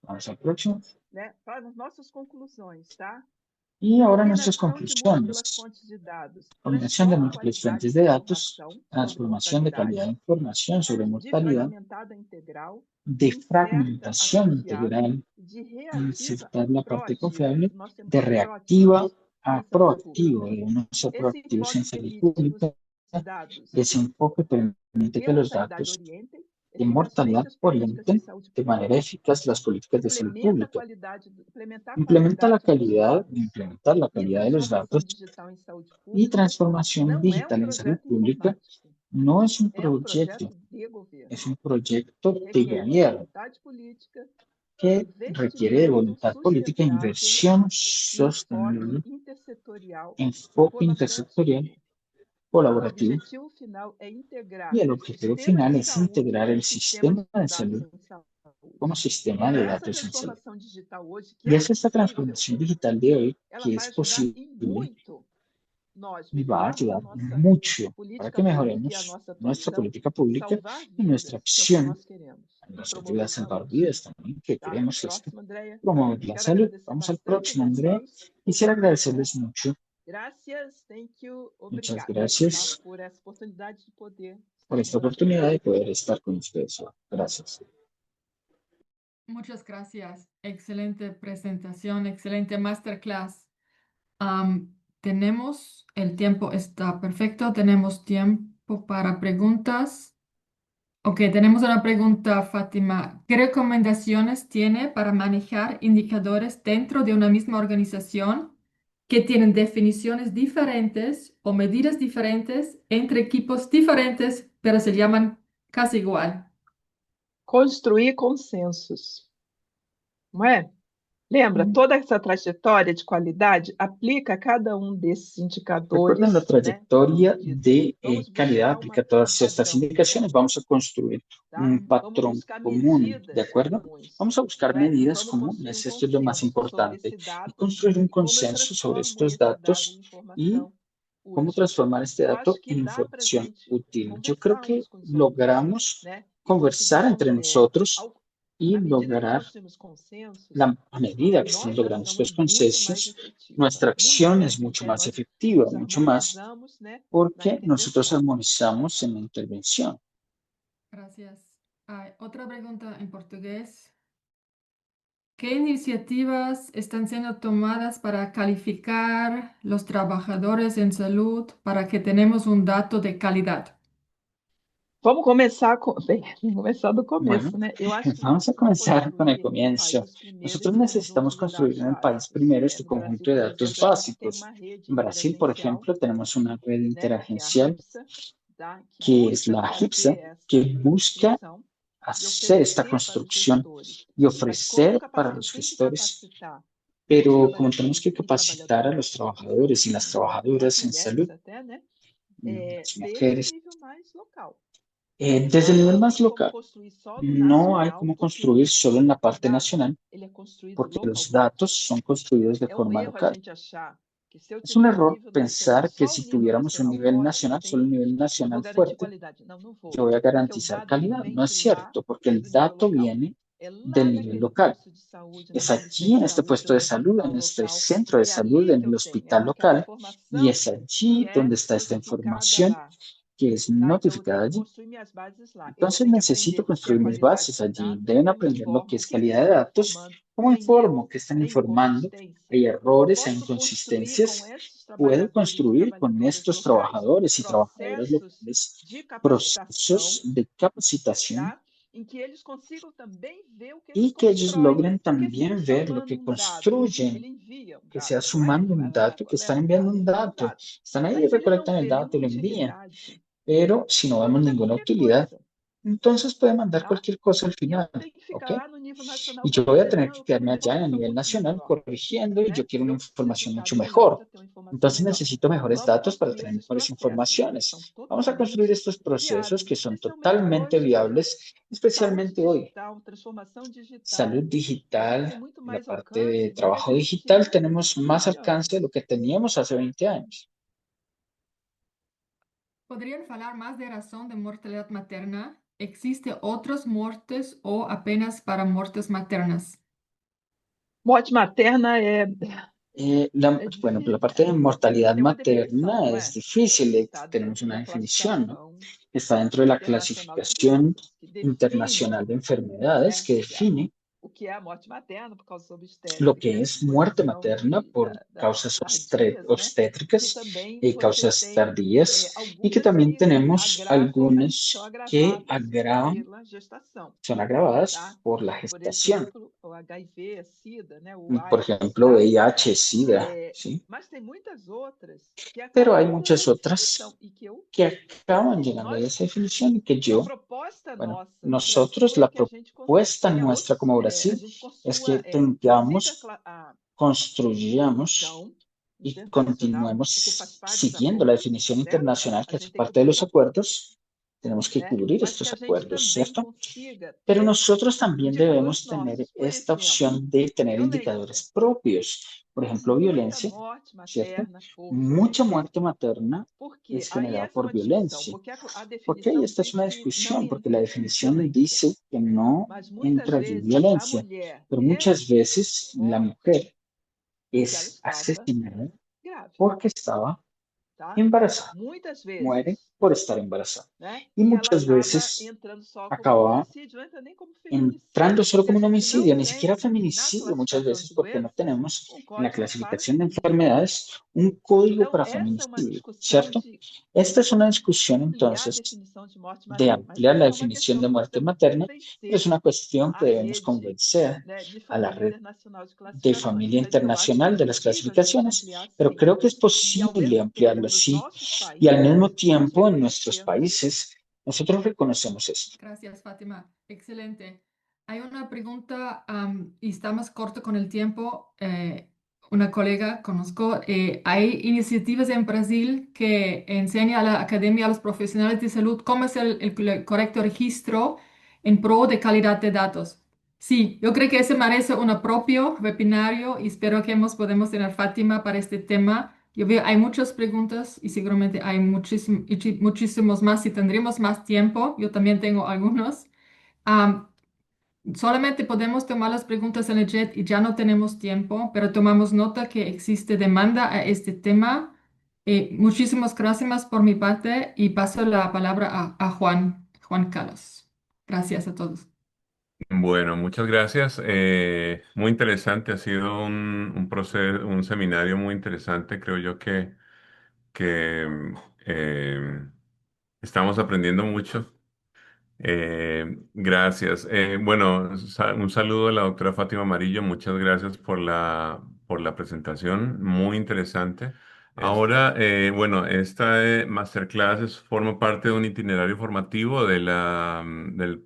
Vamos al próximo.
né, para as nossas conclusões, tá?
Y ahora nuestras
combinação de múltiplas
conclusiones.
fontes de dados
Combinación de
transforma a
múltiples
qualidade
fuentes
da
de datos,
informação sobre
transformación de calidad de
mortalidade,
información sobre
de
mortalidad,
fragmentada a integral,
de
de incerta a
fragmentación
confiável,
integral,
de reativa a
insertar la parte
proativa.
confiable,
Nós temos
de
que ser proativos
reactiva a
em saúde pública.
proactivo, debemos ser
Esse
proactivos en
enfoque
salud
permite que os
pública.
dados
Ese enfoque permite
de
que los
mortalidade
datos
orientem
de mortalidad
eficazmente as políticas de
orienten
saúde
de manera
pública,
eficaz las políticas de salud pública.
implementar a
Implementa la
qualidade dos
calidad,
dados
implementar la
e
calidad de los
transformação
datos
digital em saúde
y
pública
transformación
não é um
digital en salud
projeto
pública
informático,
no es un
é um
proyecto,
projeto de governo.
es un proyecto de
Requer
gobierno
vontade política,
que requiere de
investimento
voluntad política,
sustentável
inversión
e enfoque
sostenible,
intersetorial
enfoque intersectorial,
colaborativo. O
colaborativo,
objetivo final é
y
integrar
el
o
objetivo
sistema
final
de
es
saúde
integrar
como
el
sistema
sistema
de
de
dados
salud
em saúde.
como sistema de
Essa
datos en salud.
transformação digital hoje, que
Y
é
es esta
possível,
transformación digital de hoy
ela
que
vai
es
ajudar
posible
e muito nós
y va a
melhorarmos a
ayudar
nossa
mucho para
política
que
pública e a
mejoremos
nossa
nuestra
atuação
política
e
pública
salvar
y nuestra
vidas, que é o que
acción
nós queremos,
en
e
nuestra
promover
actividad salvar
saúde.
vidas también, que
Tá?
queremos esto,
Próximo, Andréia.
promover la
Quero
salud.
agradecer
Vamos al
bastante a
próximo, Andrea.
vocês.
Quisiera agradecerles mucho.
Gracias, thank you,
Muchas
obrigada, tá?
gracias
Por essa oportunidade de poder
por
estar
esta
com vocês.
oportunidad de poder estar con ustedes hoy. Gracias.
Muchas gracias. Excelente presentación, excelente masterclass. El tiempo está perfecto, tenemos tiempo para preguntas. Ok, tenemos una pregunta, Fátima. ¿Qué recomendaciones tiene para manejar indicadores dentro de una misma organización que tienen definiciones diferentes o medidas diferentes entre equipos diferentes, pero se llaman casi igual?
Construir consensos, não é? Lembra, toda essa trajetória de qualidade aplica a cada desses
Recuerden la
indicadores, né,
trayectoria
ditos.
de
Vamos
calidad,
buscar
aplica
um
todas estas
padrão,
indicaciones. Vamos a construir
tá?
un
Vamos
patrón
buscar
común, ¿de
medidas
acuerdo?
comuns,
Vamos a buscar
não é? E
medidas
vamos construir
comunes, esto es lo más
consenso sobre
importante,
esse
y
dado
construir un
e como eu
consenso sobre
transformo
estos
esse dado em
datos y
informação
cómo
útil.
transformar este
Eu
dato
acho que
en
dá para a
información
gente
útil. Yo creo
conversar
que
uns com os outros,
logramos
né? E conseguir,
conversar entre nosotros y
à medida que
lograr,
construímos consensos,
a medida que estamos
nossa
logrando
ação é
estos
muito mais
consensos,
efetiva,
nuestra
muito
acción
mais,
es mucho
porque
más
nós
efectiva,
nos
mucho más,
harmonizamos, né, na
porque nosotros
intervenção.
armonizamos en la intervención.
Gracias. Otra pregunta en portugués. ¿Qué iniciativas están siendo tomadas para calificar los trabajadores en salud para que tenemos un dato de calidad?
Vamos começar vamos começar do
Bueno,
começo, né? Eu acho que nós
vamos a
precisamos
comenzar con el
construir no
comienzo.
país primeiro
Nosotros
esse conjunto
necesitamos
de
construir
dados
en el país
básicos.
primero este
No Brasil,
conjunto de
por
datos
exemplo, a gente tem uma
básicos.
rede
En Brasil, por
interagencial,
ejemplo, tenemos una red
né, que é a
interagencial
HIPSA, tá, que
que es
busca
la HIPSA,
fazer
que
essa
busca
construção e
hacer esta
oferecer para os
construcción
gestores.
y
Mas como
ofrecer para los
tem que
gestores,
capacitar os
pero como tenemos
trabalhadores
que
e
capacitar a
trabalhadoras
los
em saúde,
trabajadores y las
e as
trabajadoras en salud,
mulheres até, né,
las
desde o
mujeres,
nível mais local.
desde el nivel
Não
más
tem como
local,
construir só no
no hay
nacional,
como
porque
construir solo en la
o
parte
dado
nacional,
ele é construído
porque los
localmente.
datos son construidos de
É um
forma
erro a
local.
gente achar que se eu
Es un
tiver um
error
nível nacional,
pensar que
só o
si
nível
tuviéramos un
nacional
nivel
forte,
nacional, solo un nivel
eu vou
nacional
garantir
fuerte,
qualidade. Não, não vou.
yo voy a
Porque o
garantizar
dado ele
calidad.
vem
No es
de lá,
cierto, porque el
do nível
dato
local.
viene
É lá
del nivel
naquele
local.
posto de saúde,
Es
naquele
allí,
centro
en
de
este
saúde
puesto
ou
de
no
salud,
hospital
en este
local.
centro de
É
salud,
ali
en
que
el
eu tenho
hospital
aquela
local, y
informação
es
que
allí
é
donde está esta
notificada
información
lá.
que es
Tá? Então, eu tenho
notificada
que
allí.
construir minhas bases lá. Eles
Entonces
têm que aprender
necesito
o que é
construir mis
qualidade
bases
de
allí.
dados,
Deben
como
aprender lo que
informam, o
es
que eles
calidad de
estão
datos,
informando.
cómo
Tem
informo,
erro,
qué están
tem
informando,
inconsistência.
hay
Eu
errores, hay
posso construir com
inconsistencias.
esses
Puedo
trabalhadores e
construir con
trabalhadoras
estos
locais
trabajadores y trabajadoras
processos
locales
de capacitação,
procesos de capacitación
tá? Em que eles consigam também ver o que eles
y que ellos
constroem,
logren
porque se
también
ele está
ver lo
mandando
que
um dado, ele
construyen,
envia um
que sea
dado, não é?
sumando
Ele
un
vai lá,
dato, que
coleta
están
um
enviando
dado,
un
envia um
dato.
dado.
Están ahí,
Mas se ele não
recolectan el
vê
dato y
nenhuma
lo envían.
utilidade,
Pero si no
pode
vemos
mandar
ninguna
qualquer
utilidad,
coisa,
entonces puede mandar
tá?
cualquier cosa al
E eu
final,
tenho que ficar
¿ok?
lá no nível nacional
Y yo voy a
corrigindo.
tener
Não,
que
eu quero
quedarme
uma
allá en el
informação
nivel
muito
nacional
melhor,
corrigiendo y
né?
yo quiero una
Eu preciso de
información mucho
dados melhores
mejor.
para ter uma informação
Entonces
melhor.
necesito mejores
Vamos
datos para
construir
tener
esses
mejores
processos, que são
informaciones. Vamos a construir
totalmente
estos procesos que
viáveis,
son
especialmente
totalmente
hoje.
viables,
Saúde
especialmente hoy.
digital, transformação digital,
Salud
né? Tem
digital,
muito
la
mais
parte de
alcance do que a
trabajo
gente
digital,
tinha
tenemos
há
más
20
alcance de lo
anos.
que teníamos hace 20 años.
¿Podrían hablar más de razón de mortalidad materna? ¿Existe otras muertes o apenas para muertes maternas?
Morte materna
Bueno, la
difícil.
parte de mortalidad
Tem uma definição,
materna
não
es
é?
difícil, tenemos una
Uma
definición, ¿no?
classificação
Está dentro de la
internacional de
clasificación
doenças que define,
internacional de enfermedades
né,
que define
o que é a morte materna por causas
lo que
obstétricas,
es
por
muerte
questão
materna por causas
tardias, né? E que
obstétricas
também
y
você
causas
tem
tardías, y que
algumas
también
que
tenemos
são
algunas que
agravadas
agravan,
pela gestação,
son agravadas
tá?
por la
Por
gestación.
exemplo, o HIV, SIDA, né, o
Por
AIDS,
ejemplo,
tá?
VIH, SIDA, ¿sí?
Mas tem muitas outras que
Pero hay
acabam indo
muchas
nessa definição
otras
e que eu,
que acaban llegando a
nós,
esa definición y que
a
yo,
proposta
bueno,
nossa no
nosotros,
Brasil é
la
que a gente
propuesta
tenha
nuestra
outros,
como
a
Brasil
gente
es
construa,
que
inclusive
tengamos,
a
construyamos
definição
y
internacional, porque faz
continuemos
parte dos
siguiendo la
acordos,
definición
certo?
internacional
A
que hace
gente tem que
parte de los
buscar,
acuerdos. Tenemos que
né?
cubrir
Mas que
estos
a gente
acuerdos,
também
¿cierto?
consiga
Pero
ter
nosotros también
indicadores
debemos tener
nossos. Por
esta
exemplo,
opción de tener
violência.
indicadores propios. Por ejemplo,
Muita
violencia,
morte
¿cierto?
materna por
Mucha
violência.
muerte materna
Porque
es
aí
generada
essa é
por
uma discussão,
violencia.
porque a
¿Por qué? Y
definição
esta es
diz
una
que não
discusión, porque la
entra
definición
violência,
dice que no
mas muitas
entra allí
vezes a
violencia,
mulher
pero
é
muchas veces la
morta
mujer
porque ela
es
estava
asesinada
grávida,
porque estaba
tá?
embarazada,
Muitas
muere
vezes,
por estar embarazada.
né?
Y
E ela
muchas
acaba
veces
entrando só como um
acaba
homicídio, não entra nem como
entrando
feminicídio,
solo
porque a
como un
gente não
homicidio, ni siquiera
tem na
feminicidio muchas
classificação
veces
de
porque no
doenças
tenemos
um
en la
código para
clasificación de
feminicídio.
enfermedades un código
Então,
para
essa é uma
feminicidio,
discussão
¿cierto?
de
Esta es una discusión
ampliar a
entonces
definição de morte
de
materna, mas
ampliar la
essa é uma
definición
questão
de
que
muerte
você
materna, pero es
pertencer
una cuestión que
à
debemos
rede,
convencer
né, de
a la
família
red
internacional de
de
classificações.
familia
Então, eu acho que é
internacional de las
possível a gente ampliar
clasificaciones, pero
sim.
creo que es
E que, ao
posible
mesmo tempo,
ampliarlo,
nos
sí,
nossos
y al mismo
países, nós
tiempo en nuestros
reconhecemos isso.
países nosotros reconocemos esto.
Gracias, Fátima. Excelente. Hay una pregunta y estamos corto con el tiempo. Una colega conozco, hay iniciativas en Brasil que enseña a la academia, a los profesionales de salud, cómo es el correcto registro en pro de calidad de datos. Sí, yo creo que ese merece un propio webinario y espero que podemos tener Fátima para este tema. Yo veo, hay muchas preguntas y seguramente hay muchísimos más si tendremos más tiempo. Yo también tengo algunos. Am, Solamente podemos tomar las preguntas en el chat y ya no tenemos tiempo, pero tomamos nota que existe demanda a este tema. Muchísimas gracias por mi parte y paso la palabra a Juan Carlos. Gracias a todos.
Bueno, muchas gracias. Muy interesante, ha sido un proceso, un seminario muy interesante. Creo yo que eh, estamos aprendiendo mucho. Gracias. Bueno, un saludo a la doctora Fátima Amarillo. Muchas gracias por la presentación. Muy interesante. Ahora, bueno, esta masterclass forma parte de un itinerario formativo del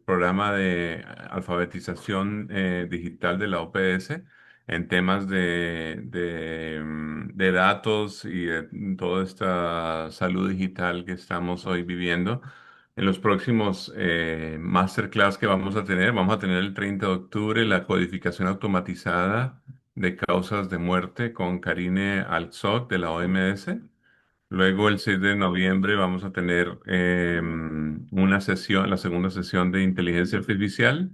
programa de alfabetización digital de la OPS en temas de datos y de toda esta salud digital que estamos hoy viviendo. En los próximos masterclass que vamos a tener el 30 de octubre la codificación automatizada de causas de muerte con Karine Alzog de la OMS. Luego, el 6 de noviembre, vamos a tener una sesión, la segunda sesión de inteligencia artificial.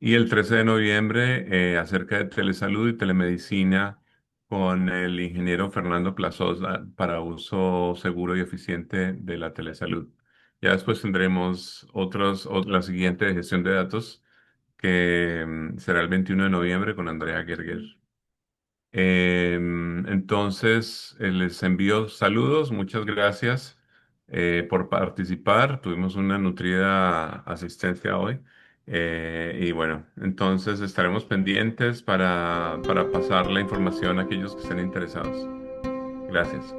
Y el 13 de noviembre, acerca de telesalud y telemedicina con el ingeniero Fernando Plazosa para uso seguro y eficiente de la telesalud. Ya después tendremos la siguiente de gestión de datos, que será el 21 de noviembre con Andrea Gerger. Entonces, les envío saludos, muchas gracias por participar. Tuvimos una nutrida asistencia hoy. Y bueno, entonces estaremos pendientes para pasar la información a aquellos que estén interesados. Gracias.